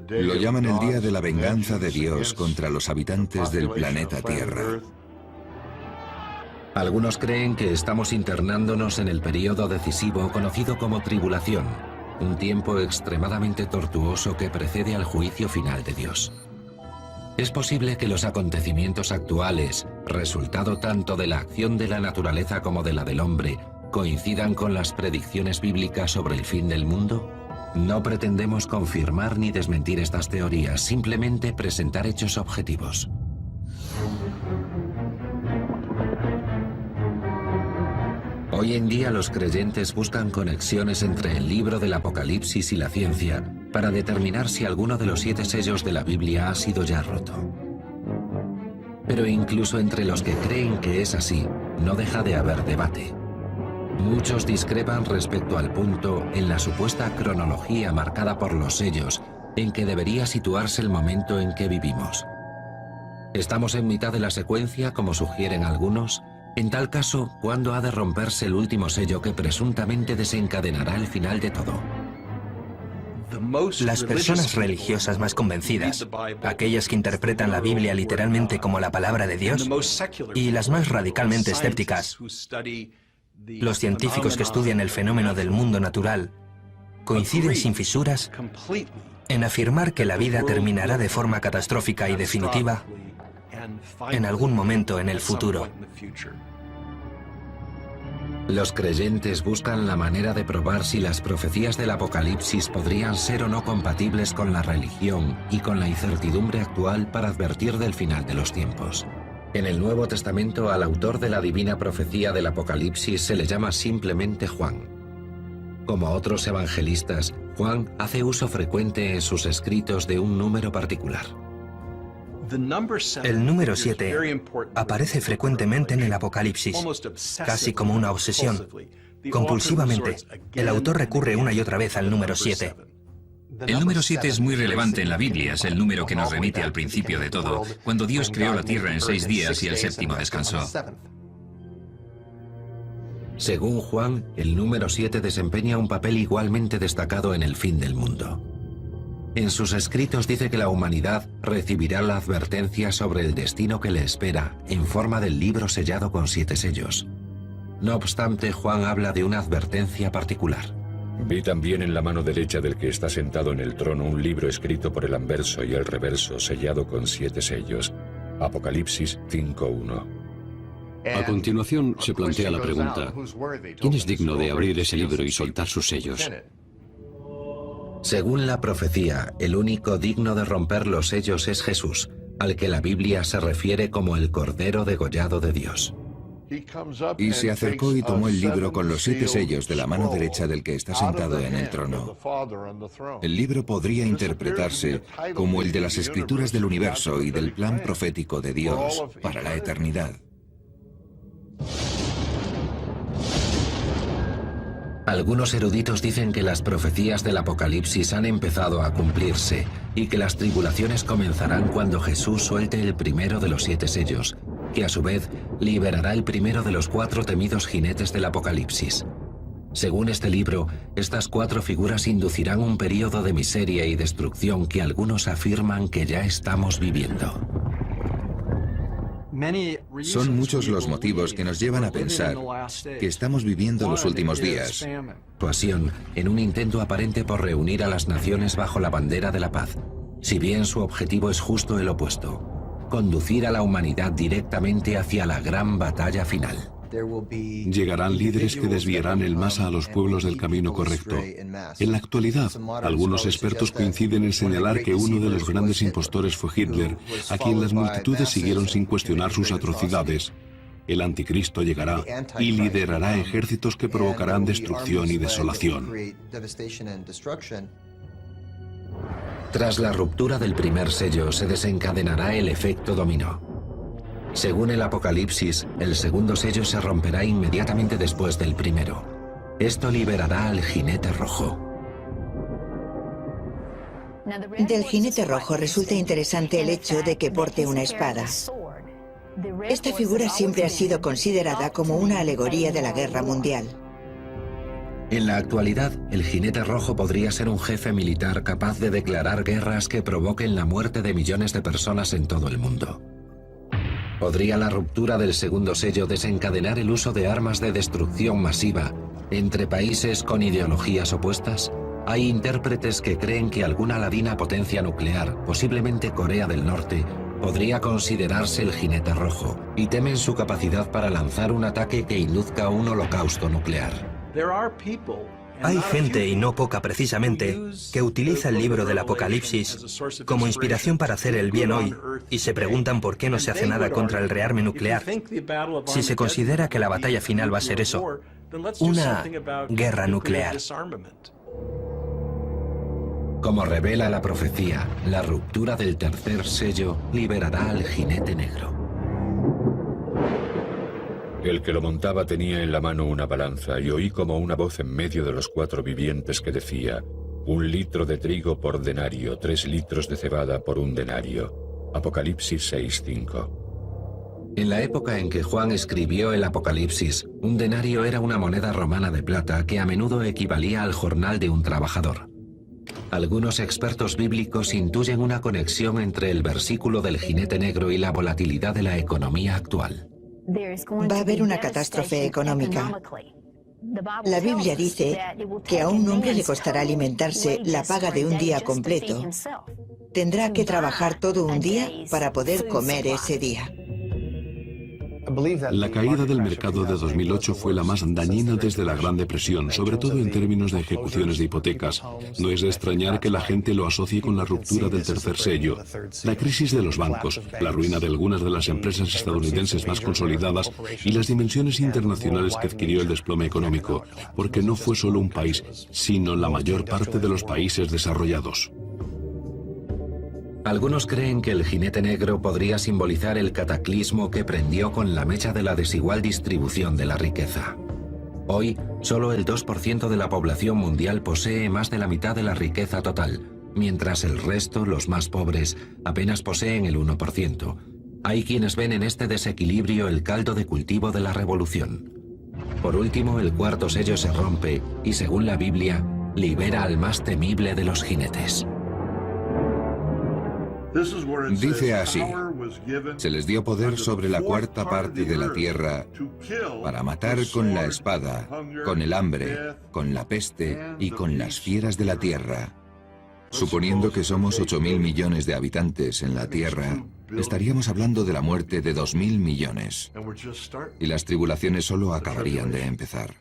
Lo llaman el día de la venganza de Dios contra los habitantes del planeta Tierra. Algunos creen que estamos internándonos en el periodo decisivo conocido como tribulación, un tiempo extremadamente tortuoso que precede al juicio final de Dios. Es posible que los acontecimientos actuales, resultado tanto de la acción de la naturaleza como de la del hombre, coincidan con las predicciones bíblicas sobre el fin del mundo. No pretendemos confirmar ni desmentir estas teorías, simplemente presentar hechos objetivos. Hoy en día los creyentes buscan conexiones entre el libro del Apocalipsis y la ciencia para determinar si alguno de los 7 sellos de la Biblia ha sido ya roto. Pero incluso entre los que creen que es así, no deja de haber debate. Muchos discrepan respecto al punto en la supuesta cronología marcada por los sellos en que debería situarse el momento en que vivimos. ¿Estamos en mitad de la secuencia, como sugieren algunos? En tal caso, ¿cuándo ha de romperse el último sello que presuntamente desencadenará el final de todo? Las personas religiosas más convencidas, aquellas que interpretan la Biblia literalmente como la palabra de Dios, y las más radicalmente escépticas, los científicos que estudian el fenómeno del mundo natural, coinciden sin fisuras en afirmar que la vida terminará de forma catastrófica y definitiva en algún momento en el futuro. Los creyentes buscan la manera de probar si las profecías del Apocalipsis podrían ser o no compatibles con la religión y con la incertidumbre actual para advertir del final de los tiempos. En el Nuevo Testamento, al autor de la divina profecía del Apocalipsis se le llama simplemente Juan. Como otros evangelistas, Juan hace uso frecuente en sus escritos de un número particular. El número 7 aparece frecuentemente en el Apocalipsis, casi como una obsesión. Compulsivamente, el autor recurre una y otra vez al número 7. El número 7 es muy relevante en la Biblia, es el número que nos remite al principio de todo, cuando Dios creó la tierra en 6 días y el séptimo descansó. Según Juan, el número 7 desempeña un papel igualmente destacado en el fin del mundo. En sus escritos dice que la humanidad recibirá la advertencia sobre el destino que le espera en forma del libro sellado con 7 sellos. No obstante, Juan habla de una advertencia particular. Vi también en la mano derecha del que está sentado en el trono un libro escrito por el anverso y el reverso, sellado con 7 sellos. Apocalipsis 5:1. A continuación se plantea la pregunta: ¿quién es digno de abrir ese libro y soltar sus sellos? Según la profecía, el único digno de romper los sellos es Jesús, al que la Biblia se refiere como el Cordero degollado de Dios. Y se acercó y tomó el libro con los 7 sellos de la mano derecha del que está sentado en el trono. El libro podría interpretarse como el de las escrituras del universo y del plan profético de Dios para la eternidad. Algunos eruditos dicen que las profecías del Apocalipsis han empezado a cumplirse y que las tribulaciones comenzarán cuando Jesús suelte el primero de los 7 sellos, que a su vez liberará el primero de los 4 temidos jinetes del Apocalipsis. Según este libro, estas 4 figuras inducirán un período de miseria y destrucción que algunos afirman que ya estamos viviendo. Son muchos los motivos que nos llevan a pensar que estamos viviendo los últimos días. Persuasión, en un intento aparente por reunir a las naciones bajo la bandera de la paz, si bien su objetivo es justo el opuesto: conducir a la humanidad directamente hacia la gran batalla final. Llegarán líderes que desviarán en masa a los pueblos del camino correcto. En la actualidad, algunos expertos coinciden en señalar que uno de los grandes impostores fue Hitler, a quien las multitudes siguieron sin cuestionar sus atrocidades. El anticristo llegará y liderará ejércitos que provocarán destrucción y desolación. Tras la ruptura del primer sello se desencadenará el efecto dominó. Según el Apocalipsis, el segundo sello se romperá inmediatamente después del primero. Esto liberará al jinete rojo. Del jinete rojo resulta interesante el hecho de que porte una espada. Esta figura siempre ha sido considerada como una alegoría de la guerra mundial. En la actualidad, el jinete rojo podría ser un jefe militar capaz de declarar guerras que provoquen la muerte de millones de personas en todo el mundo. ¿Podría la ruptura del segundo sello desencadenar el uso de armas de destrucción masiva entre países con ideologías opuestas? Hay intérpretes que creen que alguna ladina potencia nuclear, posiblemente Corea del Norte, podría considerarse el jinete rojo, y temen su capacidad para lanzar un ataque que induzca un holocausto nuclear. Hay gente, y no poca precisamente, que utiliza el libro del Apocalipsis como inspiración para hacer el bien hoy y se preguntan por qué no se hace nada contra el rearme nuclear. Si se considera que la batalla final va a ser eso, una guerra nuclear. Como revela la profecía, la ruptura del tercer sello liberará al jinete negro. El que lo montaba tenía en la mano una balanza y oí como una voz en medio de los 4 vivientes que decía: 1 litro de trigo por denario, 3 litros de cebada por 1 denario. Apocalipsis 6:5. En la época en que Juan escribió el Apocalipsis, un denario era una moneda romana de plata que a menudo equivalía al jornal de un trabajador. Algunos expertos bíblicos intuyen una conexión entre el versículo del jinete negro y la volatilidad de la economía actual. Va a haber una catástrofe económica. La Biblia dice que a un hombre le costará alimentarse la paga de un día completo. Tendrá que trabajar todo un día para poder comer ese día. La caída del mercado de 2008 fue la más dañina desde la Gran Depresión, sobre todo en términos de ejecuciones de hipotecas. No es de extrañar que la gente lo asocie con la ruptura del tercer sello. La crisis de los bancos, la ruina de algunas de las empresas estadounidenses más consolidadas y las dimensiones internacionales que adquirió el desplome económico, porque no fue solo un país, sino la mayor parte de los países desarrollados. Algunos creen que el jinete negro podría simbolizar el cataclismo que prendió con la mecha de la desigual distribución de la riqueza. Hoy, solo el 2% de la población mundial posee más de la mitad de la riqueza total, mientras el resto, los más pobres, apenas poseen el 1%. Hay quienes ven en este desequilibrio el caldo de cultivo de la revolución. Por último, el cuarto sello se rompe y, según la Biblia, libera al más temible de los jinetes. Dice así: se les dio poder sobre la cuarta parte de la tierra para matar con la espada, con el hambre, con la peste y con las fieras de la tierra. Suponiendo que somos 8.000 millones de habitantes en la tierra, estaríamos hablando de la muerte de 2.000 millones. Y las tribulaciones solo acabarían de empezar.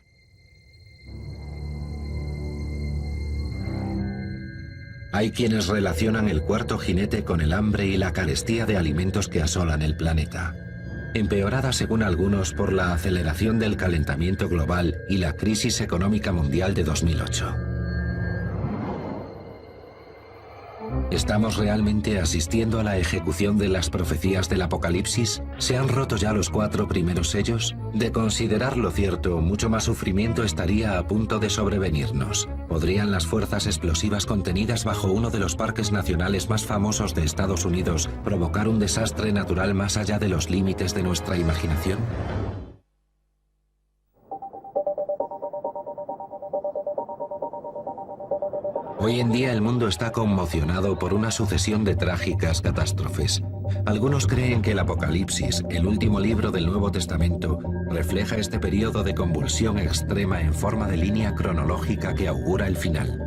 Hay quienes relacionan el cuarto jinete con el hambre y la carestía de alimentos que asolan el planeta, empeorada según algunos por la aceleración del calentamiento global y la crisis económica mundial de 2008. ¿Estamos realmente asistiendo a la ejecución de las profecías del Apocalipsis? ¿Se han roto ya los 4 primeros sellos? De considerarlo cierto, mucho más sufrimiento estaría a punto de sobrevenirnos. ¿Podrían las fuerzas explosivas contenidas bajo uno de los parques nacionales más famosos de Estados Unidos provocar un desastre natural más allá de los límites de nuestra imaginación? Hoy en día el mundo está conmocionado por una sucesión de trágicas catástrofes. Algunos creen que el Apocalipsis, el último libro del Nuevo Testamento, refleja este periodo de convulsión extrema en forma de línea cronológica que augura el final.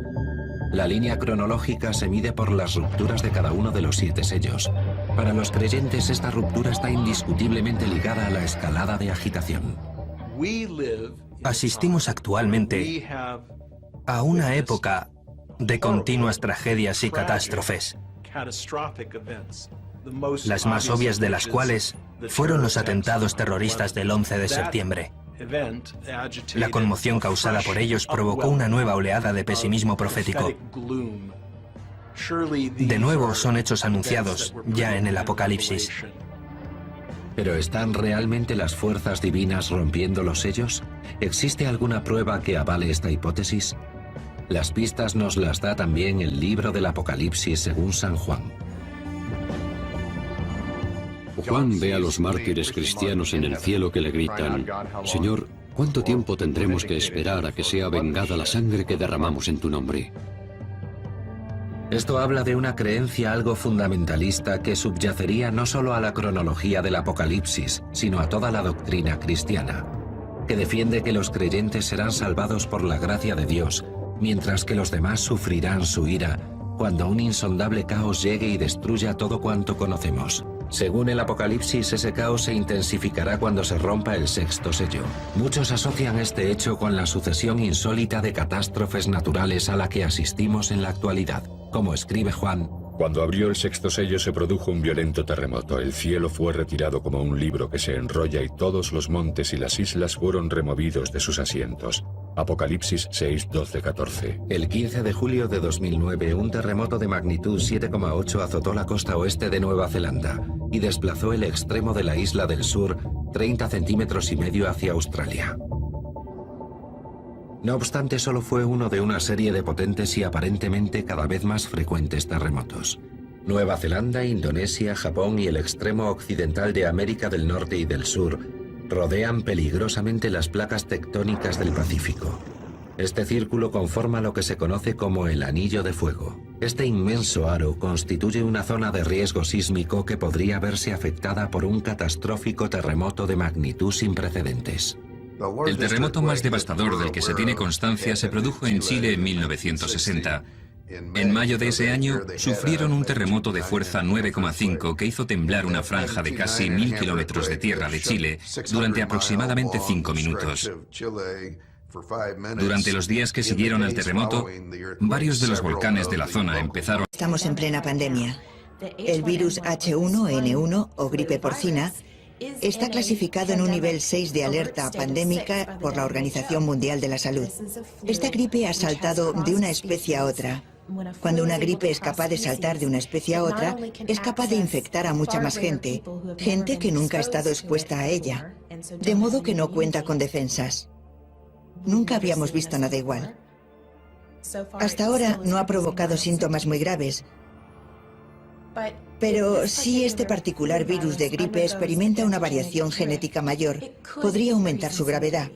La línea cronológica se mide por las rupturas de cada uno de los 7 sellos. Para los creyentes, esta ruptura está indiscutiblemente ligada a la escalada de agitación. Asistimos actualmente a una época de continuas tragedias y catástrofes, las más obvias de las cuales fueron los atentados terroristas del 11 de septiembre. La conmoción causada por ellos provocó una nueva oleada de pesimismo profético. De nuevo son hechos anunciados ya en el Apocalipsis. ¿Pero están realmente las fuerzas divinas rompiendo los sellos? ¿Existe alguna prueba que avale esta hipótesis? Las pistas nos las da también el libro del Apocalipsis según San Juan. Juan ve a los mártires cristianos en el cielo que le gritan: Señor, ¿cuánto tiempo tendremos que esperar a que sea vengada la sangre que derramamos en tu nombre? Esto habla de una creencia algo fundamentalista que subyacería no solo a la cronología del Apocalipsis, sino a toda la doctrina cristiana, que defiende que los creyentes serán salvados por la gracia de Dios, mientras que los demás sufrirán su ira cuando un insondable caos llegue y destruya todo cuanto conocemos. Según el Apocalipsis, ese caos se intensificará cuando se rompa el 6º sello. Muchos asocian este hecho con la sucesión insólita de catástrofes naturales a la que asistimos en la actualidad. Como escribe Juan: Cuando abrió el 6º sello se produjo un violento terremoto. El cielo fue retirado como un libro que se enrolla y todos los montes y las islas fueron removidos de sus asientos. Apocalipsis 6, 12, 14. El 15 de julio de 2009, un terremoto de magnitud 7,8 azotó la costa oeste de Nueva Zelanda y desplazó el extremo de la isla del sur 30,5 centímetros hacia Australia. No obstante, solo fue uno de una serie de potentes y aparentemente cada vez más frecuentes terremotos. Nueva Zelanda, Indonesia, Japón y el extremo occidental de América del Norte y del Sur rodean peligrosamente las placas tectónicas del Pacífico. Este círculo conforma lo que se conoce como el Anillo de Fuego. Este inmenso aro constituye una zona de riesgo sísmico que podría verse afectada por un catastrófico terremoto de magnitud sin precedentes. El terremoto más devastador del que se tiene constancia se produjo en Chile en 1960. En mayo de ese año sufrieron un terremoto de fuerza 9,5 que hizo temblar una franja de casi 1.000 kilómetros de tierra de Chile durante aproximadamente 5 minutos. Durante los días que siguieron al terremoto, varios de los volcanes de la zona empezaron. Estamos en plena pandemia. El virus H1N1 o gripe porcina está clasificado en un nivel 6 de alerta pandémica por la Organización Mundial de la Salud. Esta gripe ha saltado de una especie a otra. Cuando una gripe es capaz de saltar de una especie a otra, es capaz de infectar a mucha más gente, gente que nunca ha estado expuesta a ella, de modo que no cuenta con defensas. Nunca habíamos visto nada igual. Hasta ahora no ha provocado síntomas muy graves, pero si este particular virus de gripe experimenta una variación genética mayor, podría aumentar su gravedad,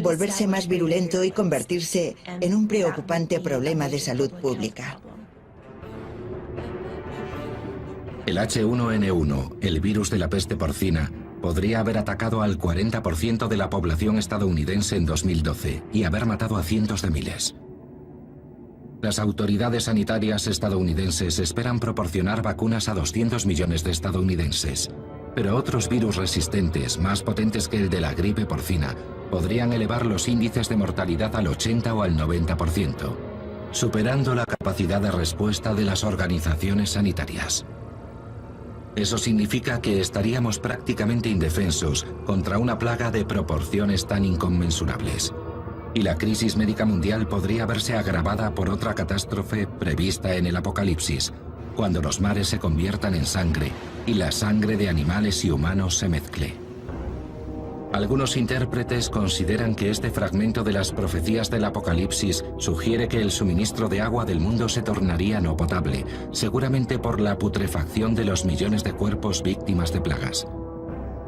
volverse más virulento y convertirse en un preocupante problema de salud pública. El H1N1, el virus de la peste porcina, podría haber atacado al 40% de la población estadounidense en 2012 y haber matado a cientos de miles. Las autoridades sanitarias estadounidenses esperan proporcionar vacunas a 200 millones de estadounidenses, pero otros virus resistentes, más potentes que el de la gripe porcina, podrían elevar los índices de mortalidad al 80 o al 90%, superando la capacidad de respuesta de las organizaciones sanitarias. Eso significa que estaríamos prácticamente indefensos contra una plaga de proporciones tan inconmensurables. Y la crisis médica mundial podría verse agravada por otra catástrofe prevista en el Apocalipsis, cuando los mares se conviertan en sangre y la sangre de animales y humanos se mezcle. Algunos intérpretes consideran que este fragmento de las profecías del Apocalipsis sugiere que el suministro de agua del mundo se tornaría no potable, seguramente por la putrefacción de los millones de cuerpos víctimas de plagas.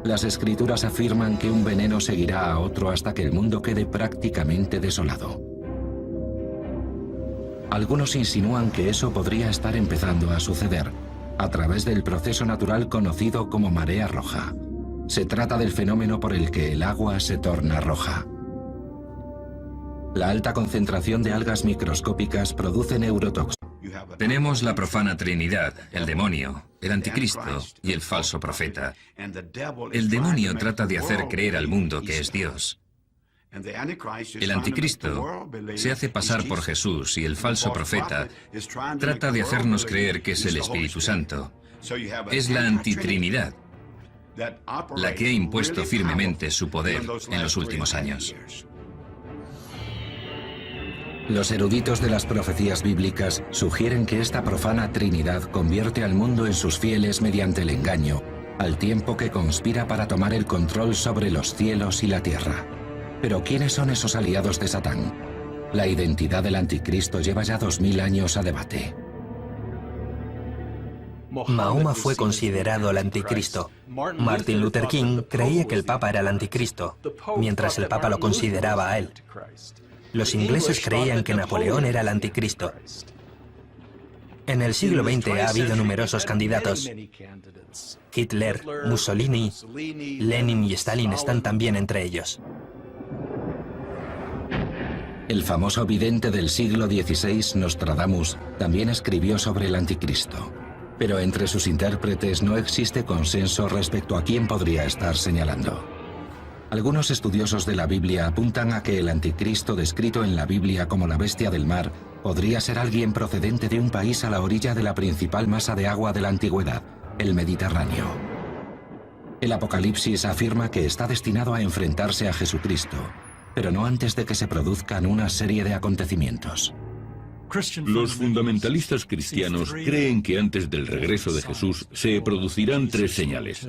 Las escrituras afirman que un veneno seguirá a otro hasta que el mundo quede prácticamente desolado. Algunos insinúan que eso podría estar empezando a suceder, a través del proceso natural conocido como marea roja. Se trata del fenómeno por el que el agua se torna roja. La alta concentración de algas microscópicas produce neurotoxinas. Tenemos la profana Trinidad, el demonio, el anticristo y el falso profeta. El demonio trata de hacer creer al mundo que es Dios. El anticristo se hace pasar por Jesús y el falso profeta trata de hacernos creer que es el Espíritu Santo. Es la antitrinidad la que ha impuesto firmemente su poder en los últimos años. Los eruditos de las profecías bíblicas sugieren que esta profana Trinidad convierte al mundo en sus fieles mediante el engaño, al tiempo que conspira para tomar el control sobre los cielos y la tierra. Pero ¿quiénes son esos aliados de Satán? La identidad del anticristo lleva ya 2000 años a debate. Mahoma fue considerado el anticristo. Martin Luther King creía que el Papa era el anticristo, mientras el Papa lo consideraba a él. Los ingleses creían que Napoleón era el anticristo. En el siglo XX ha habido numerosos candidatos. Hitler, Mussolini, Lenin y Stalin están también entre ellos. El famoso vidente del siglo XVI, Nostradamus, también escribió sobre el anticristo. Pero entre sus intérpretes no existe consenso respecto a quién podría estar señalando. Algunos estudiosos de la Biblia apuntan a que el anticristo descrito en la Biblia como la bestia del mar podría ser alguien procedente de un país a la orilla de la principal masa de agua de la antigüedad, el Mediterráneo. El Apocalipsis afirma que está destinado a enfrentarse a Jesucristo, pero no antes de que se produzcan una serie de acontecimientos. Los fundamentalistas cristianos creen que antes del regreso de Jesús se producirán tres señales.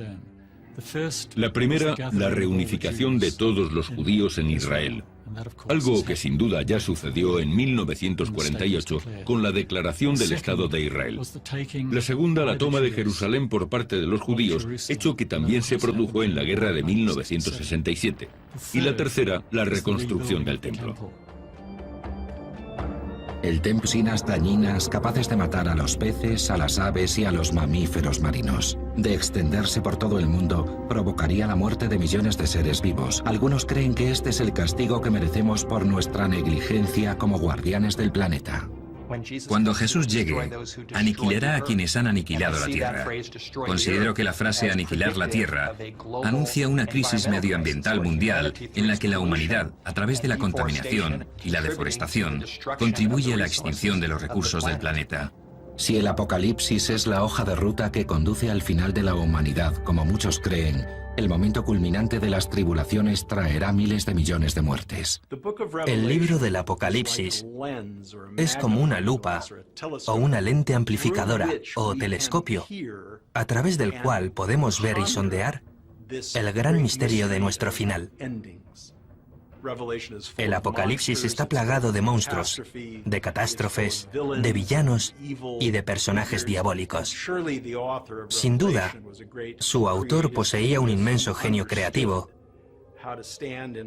La primera, la reunificación de todos los judíos en Israel, algo que sin duda ya sucedió en 1948 con la declaración del Estado de Israel. La segunda, la toma de Jerusalén por parte de los judíos, hecho que también se produjo en la guerra de 1967. Y la tercera, la reconstrucción del templo. El templo toxinas dañinas capaces de matar a los peces, a las aves y a los mamíferos marinos. De extenderse por todo el mundo, provocaría la muerte de millones de seres vivos. Algunos creen que este es el castigo que merecemos por nuestra negligencia como guardianes del planeta. Cuando Jesús llegue, aniquilará a quienes han aniquilado la tierra. Considero que la frase aniquilar la tierra anuncia una crisis medioambiental mundial en la que la humanidad, a través de la contaminación y la deforestación, contribuye a la extinción de los recursos del planeta. Si el Apocalipsis es la hoja de ruta que conduce al final de la humanidad, como muchos creen, el momento culminante de las tribulaciones traerá miles de millones de muertes. El libro del Apocalipsis es como una lupa o una lente amplificadora o telescopio, a través del cual podemos ver y sondear el gran misterio de nuestro final. El Apocalipsis está plagado de monstruos, de catástrofes, de villanos y de personajes diabólicos. Sin duda, su autor poseía un inmenso genio creativo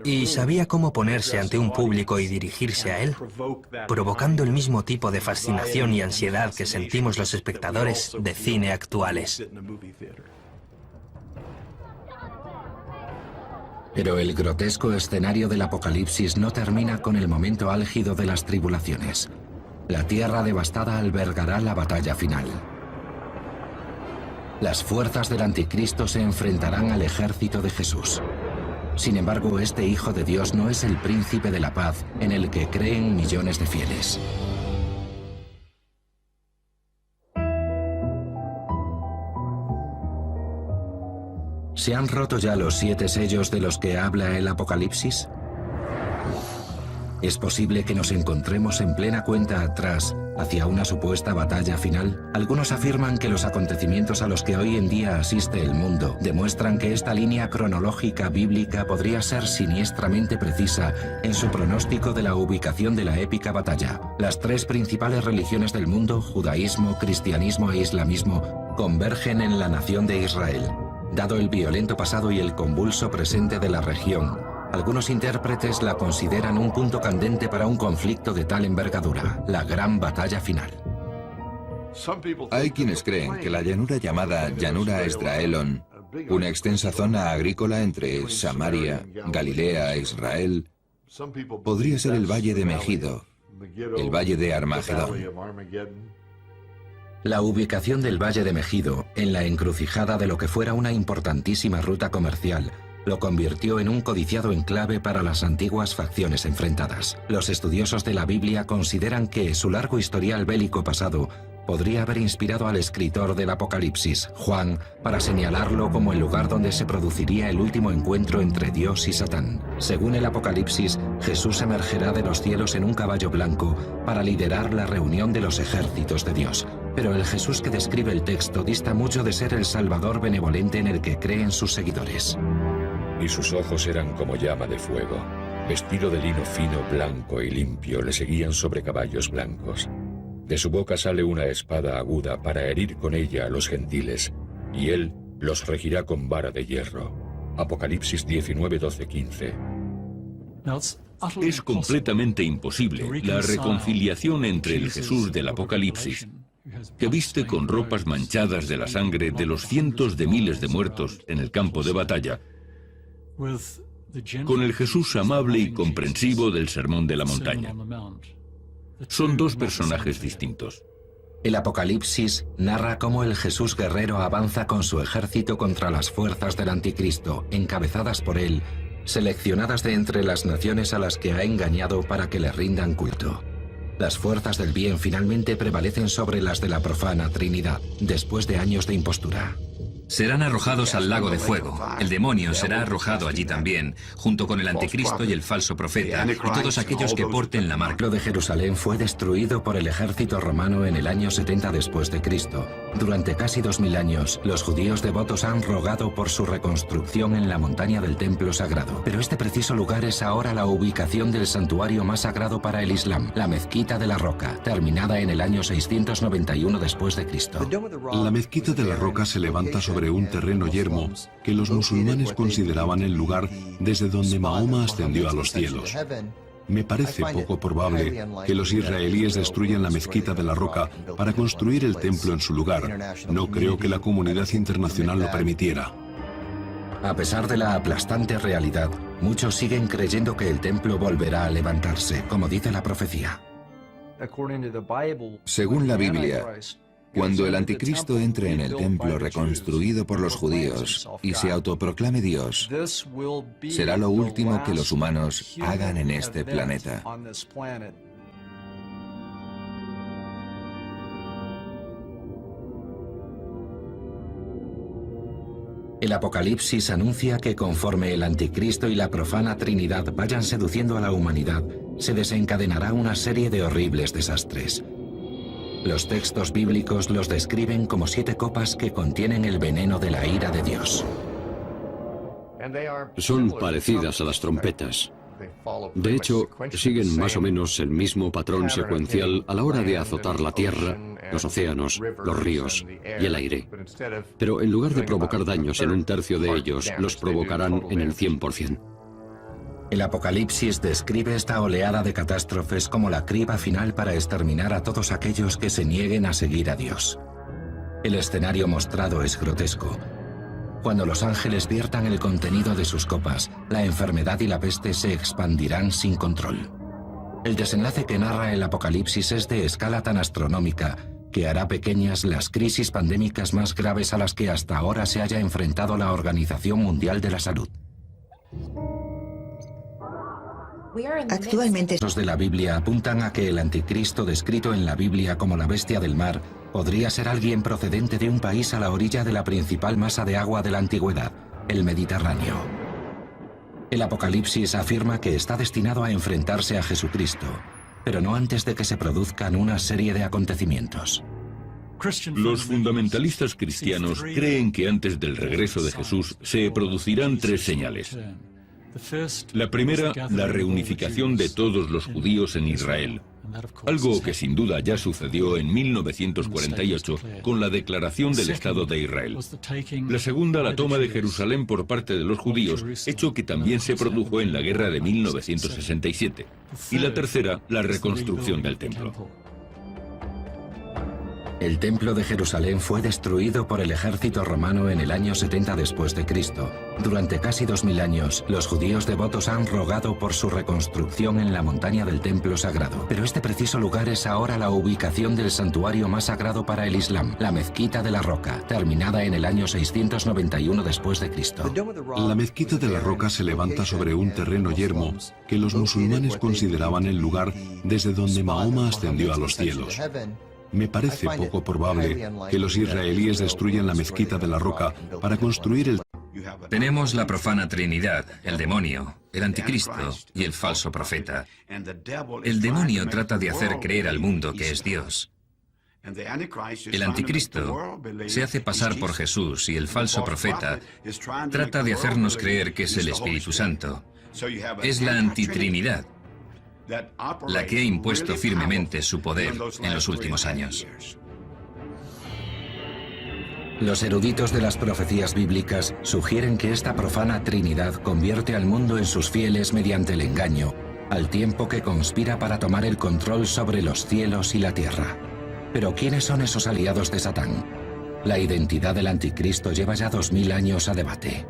y sabía cómo ponerse ante un público y dirigirse a él, provocando el mismo tipo de fascinación y ansiedad que sentimos los espectadores de cine actuales. Pero el grotesco escenario del Apocalipsis no termina con el momento álgido de las tribulaciones. La tierra devastada albergará la batalla final. Las fuerzas del Anticristo se enfrentarán al ejército de Jesús. Sin embargo, este Hijo de Dios no es el príncipe de la paz en el que creen millones de fieles. ¿Se han roto ya los 7 sellos de los que habla el Apocalipsis? ¿Es posible que nos encontremos en plena cuenta atrás hacia una supuesta batalla final? Algunos afirman que los acontecimientos a los que hoy en día asiste el mundo demuestran que esta línea cronológica bíblica podría ser siniestramente precisa en su pronóstico de la ubicación de la épica batalla. Las 3 principales religiones del mundo, judaísmo, cristianismo e islamismo, convergen en la nación de Israel. Dado el violento pasado y el convulso presente de la región, algunos intérpretes la consideran un punto candente para un conflicto de tal envergadura, la gran batalla final. Hay quienes creen que la llanura llamada Llanura Esdraelon, una extensa zona agrícola entre Samaria, Galilea e Israel, podría ser el valle de Megido, el valle de Armagedón. La ubicación del Valle de Megido, en la encrucijada de lo que fuera una importantísima ruta comercial, lo convirtió en un codiciado enclave para las antiguas facciones enfrentadas. Los estudiosos de la Biblia consideran que su largo historial bélico pasado podría haber inspirado al escritor del Apocalipsis, Juan, para señalarlo como el lugar donde se produciría el último encuentro entre Dios y Satán. Según el Apocalipsis, Jesús emergerá de los cielos en un caballo blanco para liderar la reunión de los ejércitos de Dios. Pero el Jesús que describe el texto dista mucho de ser el Salvador benevolente en el que creen sus seguidores. Y sus ojos eran como llama de fuego. Vestido de lino fino, blanco y limpio, le seguían sobre caballos blancos. De su boca sale una espada aguda para herir con ella a los gentiles, y él los regirá con vara de hierro. Apocalipsis 19, 12, 15. Es completamente imposible la reconciliación entre el Jesús del Apocalipsis, que viste con ropas manchadas de la sangre de los cientos de miles de muertos en el campo de batalla, con el Jesús amable y comprensivo del Sermón de la Montaña. Son 2 personajes distintos. El Apocalipsis narra cómo el Jesús guerrero avanza con su ejército contra las fuerzas del Anticristo, encabezadas por él, seleccionadas de entre las naciones a las que ha engañado para que le rindan culto. Las fuerzas del bien finalmente prevalecen sobre las de la profana Trinidad, después de años de impostura. Serán arrojados al lago de fuego. El demonio será arrojado allí también, junto con el anticristo y el falso profeta, y todos aquellos que porten la marca. El templo de Jerusalén fue destruido por el ejército romano en el año 70 después de Cristo. Durante casi 2000 años, los judíos devotos han rogado por su reconstrucción en la montaña del templo sagrado. Pero este preciso lugar es ahora la ubicación del santuario más sagrado para el Islam, la Mezquita de la Roca, terminada en el año 691 después de Cristo. La Mezquita de la Roca se levanta sobre un terreno yermo que los musulmanes consideraban el lugar desde donde Mahoma ascendió a los cielos. Me parece poco probable que los israelíes destruyan la Mezquita de la Roca para construir el templo en su lugar. No creo que la comunidad internacional lo permitiera. A pesar de la aplastante realidad, muchos siguen creyendo que el templo volverá a levantarse, como dice la profecía. Según la Biblia, cuando el Anticristo entre en el templo reconstruido por los judíos y se autoproclame Dios, será lo último que los humanos hagan en este planeta. El Apocalipsis anuncia que conforme el Anticristo y la profana Trinidad vayan seduciendo a la humanidad, se desencadenará una serie de horribles desastres. Los textos bíblicos los describen como 7 copas que contienen el veneno de la ira de Dios. Son parecidas a las trompetas. De hecho, siguen más o menos el mismo patrón secuencial a la hora de azotar la tierra, los océanos, los ríos y el aire. Pero en lugar de provocar daños en un tercio de ellos, los provocarán en el 100%. El Apocalipsis describe esta oleada de catástrofes como la criba final para exterminar a todos aquellos que se nieguen a seguir a Dios. El escenario mostrado es grotesco. Cuando los ángeles viertan el contenido de sus copas, la enfermedad y la peste se expandirán sin control. El desenlace que narra el Apocalipsis es de escala tan astronómica que hará pequeñas las crisis pandémicas más graves a las que hasta ahora se haya enfrentado la Organización Mundial de la Salud. Actualmente, Los de la Biblia apuntan a que el anticristo descrito en la Biblia como la bestia del mar podría ser alguien procedente de un país a la orilla de la principal masa de agua de la antigüedad, el Mediterráneo. El Apocalipsis afirma que está destinado a enfrentarse a Jesucristo, pero no antes de que se produzcan una serie de acontecimientos. Los fundamentalistas cristianos creen que antes del regreso de Jesús se producirán tres señales. La primera, la reunificación de todos los judíos en Israel, algo que sin duda ya sucedió en 1948 con la declaración del Estado de Israel. La segunda, la toma de Jerusalén por parte de los judíos, hecho que también se produjo en la guerra de 1967. Y la tercera, la reconstrucción del templo. El templo de Jerusalén fue destruido por el ejército romano en el año 70 después de Cristo. Durante casi 2000 años, los judíos devotos han rogado por su reconstrucción en la montaña del templo sagrado. Pero este preciso lugar es ahora la ubicación del santuario más sagrado para el Islam, la Mezquita de la Roca, terminada en el año 691 después de Cristo. La mezquita de la Roca se levanta sobre un terreno yermo que los musulmanes consideraban el lugar desde donde Mahoma ascendió a los cielos. Me parece poco probable que los israelíes destruyan la mezquita de la Roca para construir el... Tenemos la profana Trinidad, el demonio, el anticristo y el falso profeta. El demonio trata de hacer creer al mundo que es Dios. El anticristo se hace pasar por Jesús y el falso profeta trata de hacernos creer que es el Espíritu Santo. Es la antitrinidad la que ha impuesto firmemente su poder en los últimos años. Los eruditos de las profecías bíblicas sugieren que esta profana Trinidad convierte al mundo en sus fieles mediante el engaño, al tiempo que conspira para tomar el control sobre los cielos y la tierra. Pero ¿quiénes son esos aliados de Satán? La identidad del anticristo lleva ya 2000 años a debate.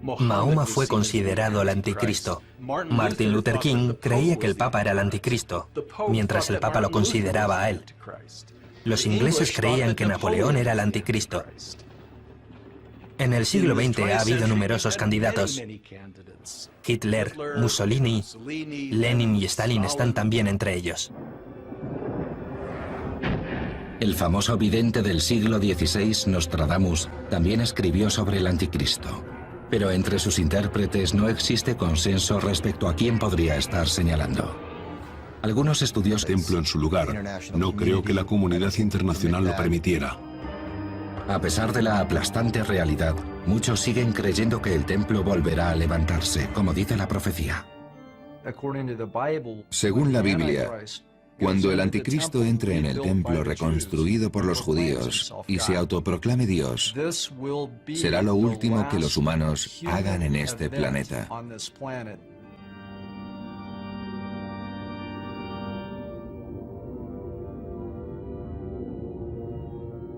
Mahoma fue considerado el anticristo. Martin Luther King creía que el Papa era el anticristo, mientras el Papa lo consideraba a él. Los ingleses creían que Napoleón era el anticristo. En el siglo XX ha habido numerosos candidatos. Hitler, Mussolini, Lenin y Stalin están también entre ellos. El famoso vidente del siglo XVI, Nostradamus, también escribió sobre el anticristo. Pero entre sus intérpretes no existe consenso respecto a quién podría estar señalando. Algunos estudiosos... templo en su lugar. No creo que la comunidad internacional lo permitiera. A pesar de la aplastante realidad, muchos siguen creyendo que el templo volverá a levantarse, como dice la profecía. Según la Biblia, cuando el anticristo entre en el templo reconstruido por los judíos y se autoproclame Dios, será lo último que los humanos hagan en este planeta.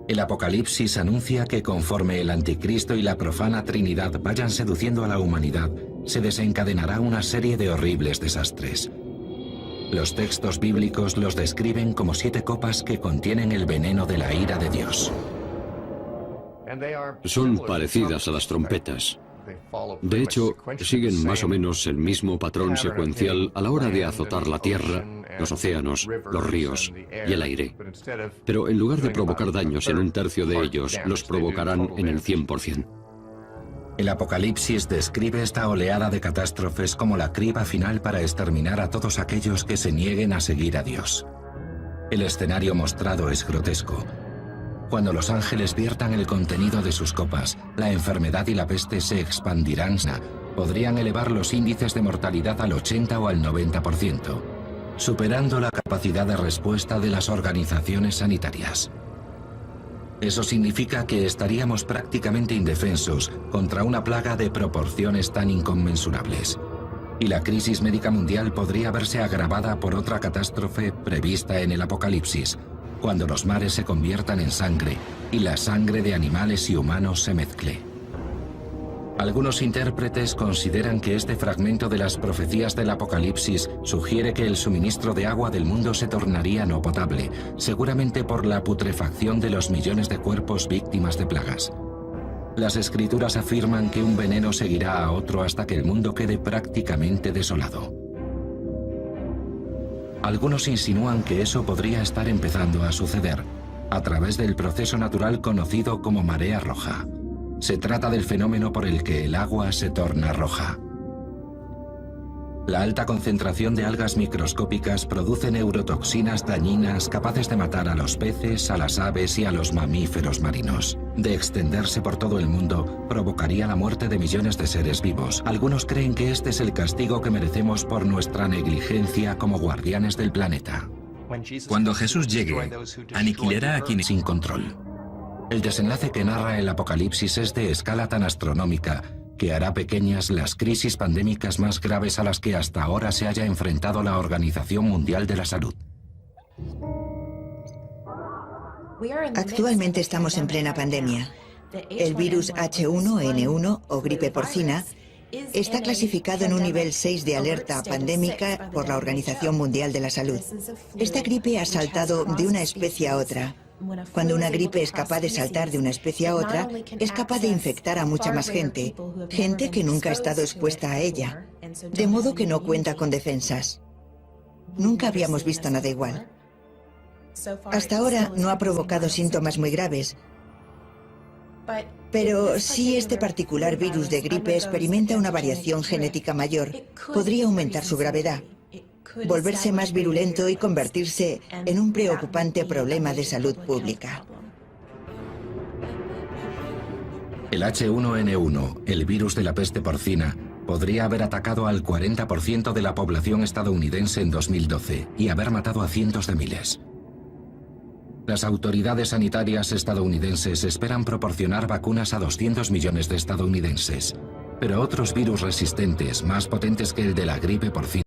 El Apocalipsis anuncia que conforme el anticristo y la profana Trinidad vayan seduciendo a la humanidad, se desencadenará una serie de horribles desastres. Los textos bíblicos los describen como 7 copas que contienen el veneno de la ira de Dios. Son parecidas a las trompetas. De hecho, siguen más o menos el mismo patrón secuencial a la hora de azotar la tierra, los océanos, los ríos y el aire. Pero en lugar de provocar daños en un tercio de ellos, los provocarán en el 100%. El Apocalipsis describe esta oleada de catástrofes como la criba final para exterminar a todos aquellos que se nieguen a seguir a Dios. El escenario mostrado es grotesco. Cuando los ángeles viertan el contenido de sus copas, la enfermedad y la peste se expandirán. podrían elevar los índices de mortalidad al 80 o al 90%, superando la capacidad de respuesta de las organizaciones sanitarias. Eso significa que estaríamos prácticamente indefensos contra una plaga de proporciones tan inconmensurables. Y la crisis médica mundial podría verse agravada por otra catástrofe prevista en el Apocalipsis, cuando los mares se conviertan en sangre y la sangre de animales y humanos se mezcle. Algunos intérpretes consideran que este fragmento de las profecías del Apocalipsis sugiere que el suministro de agua del mundo se tornaría no potable, seguramente por la putrefacción de los millones de cuerpos víctimas de plagas. Las escrituras afirman que un veneno seguirá a otro hasta que el mundo quede prácticamente desolado. Algunos insinúan que eso podría estar empezando a suceder a través del proceso natural conocido como marea roja. Se trata del fenómeno por el que el agua se torna roja. La alta concentración de algas microscópicas produce neurotoxinas dañinas capaces de matar a los peces, a las aves y a los mamíferos marinos. De extenderse por todo el mundo, provocaría la muerte de millones de seres vivos. Algunos creen que este es el castigo que merecemos por nuestra negligencia como guardianes del planeta. Cuando Jesús llegue, aniquilará a quienes sin control. El desenlace que narra el Apocalipsis es de escala tan astronómica que hará pequeñas las crisis pandémicas más graves a las que hasta ahora se haya enfrentado la Organización Mundial de la Salud. Actualmente estamos en plena pandemia. El virus H1N1 o gripe porcina está clasificado en un nivel 6 de alerta pandémica por la Organización Mundial de la Salud. Esta gripe ha saltado de una especie a otra. Cuando una gripe es capaz de saltar de una especie a otra, es capaz de infectar a mucha más gente, gente que nunca ha estado expuesta a ella, de modo que no cuenta con defensas. Nunca habíamos visto nada igual. Hasta ahora no ha provocado síntomas muy graves, pero si este particular virus de gripe experimenta una variación genética mayor, podría aumentar su gravedad, volverse más virulento y convertirse en un preocupante problema de salud pública. El H1N1, el virus de la peste porcina, podría haber atacado al 40% de la población estadounidense en 2012 y haber matado a cientos de miles. Las autoridades sanitarias estadounidenses esperan proporcionar vacunas a 200 millones de estadounidenses, pero otros virus resistentes, más potentes que el de la gripe porcina,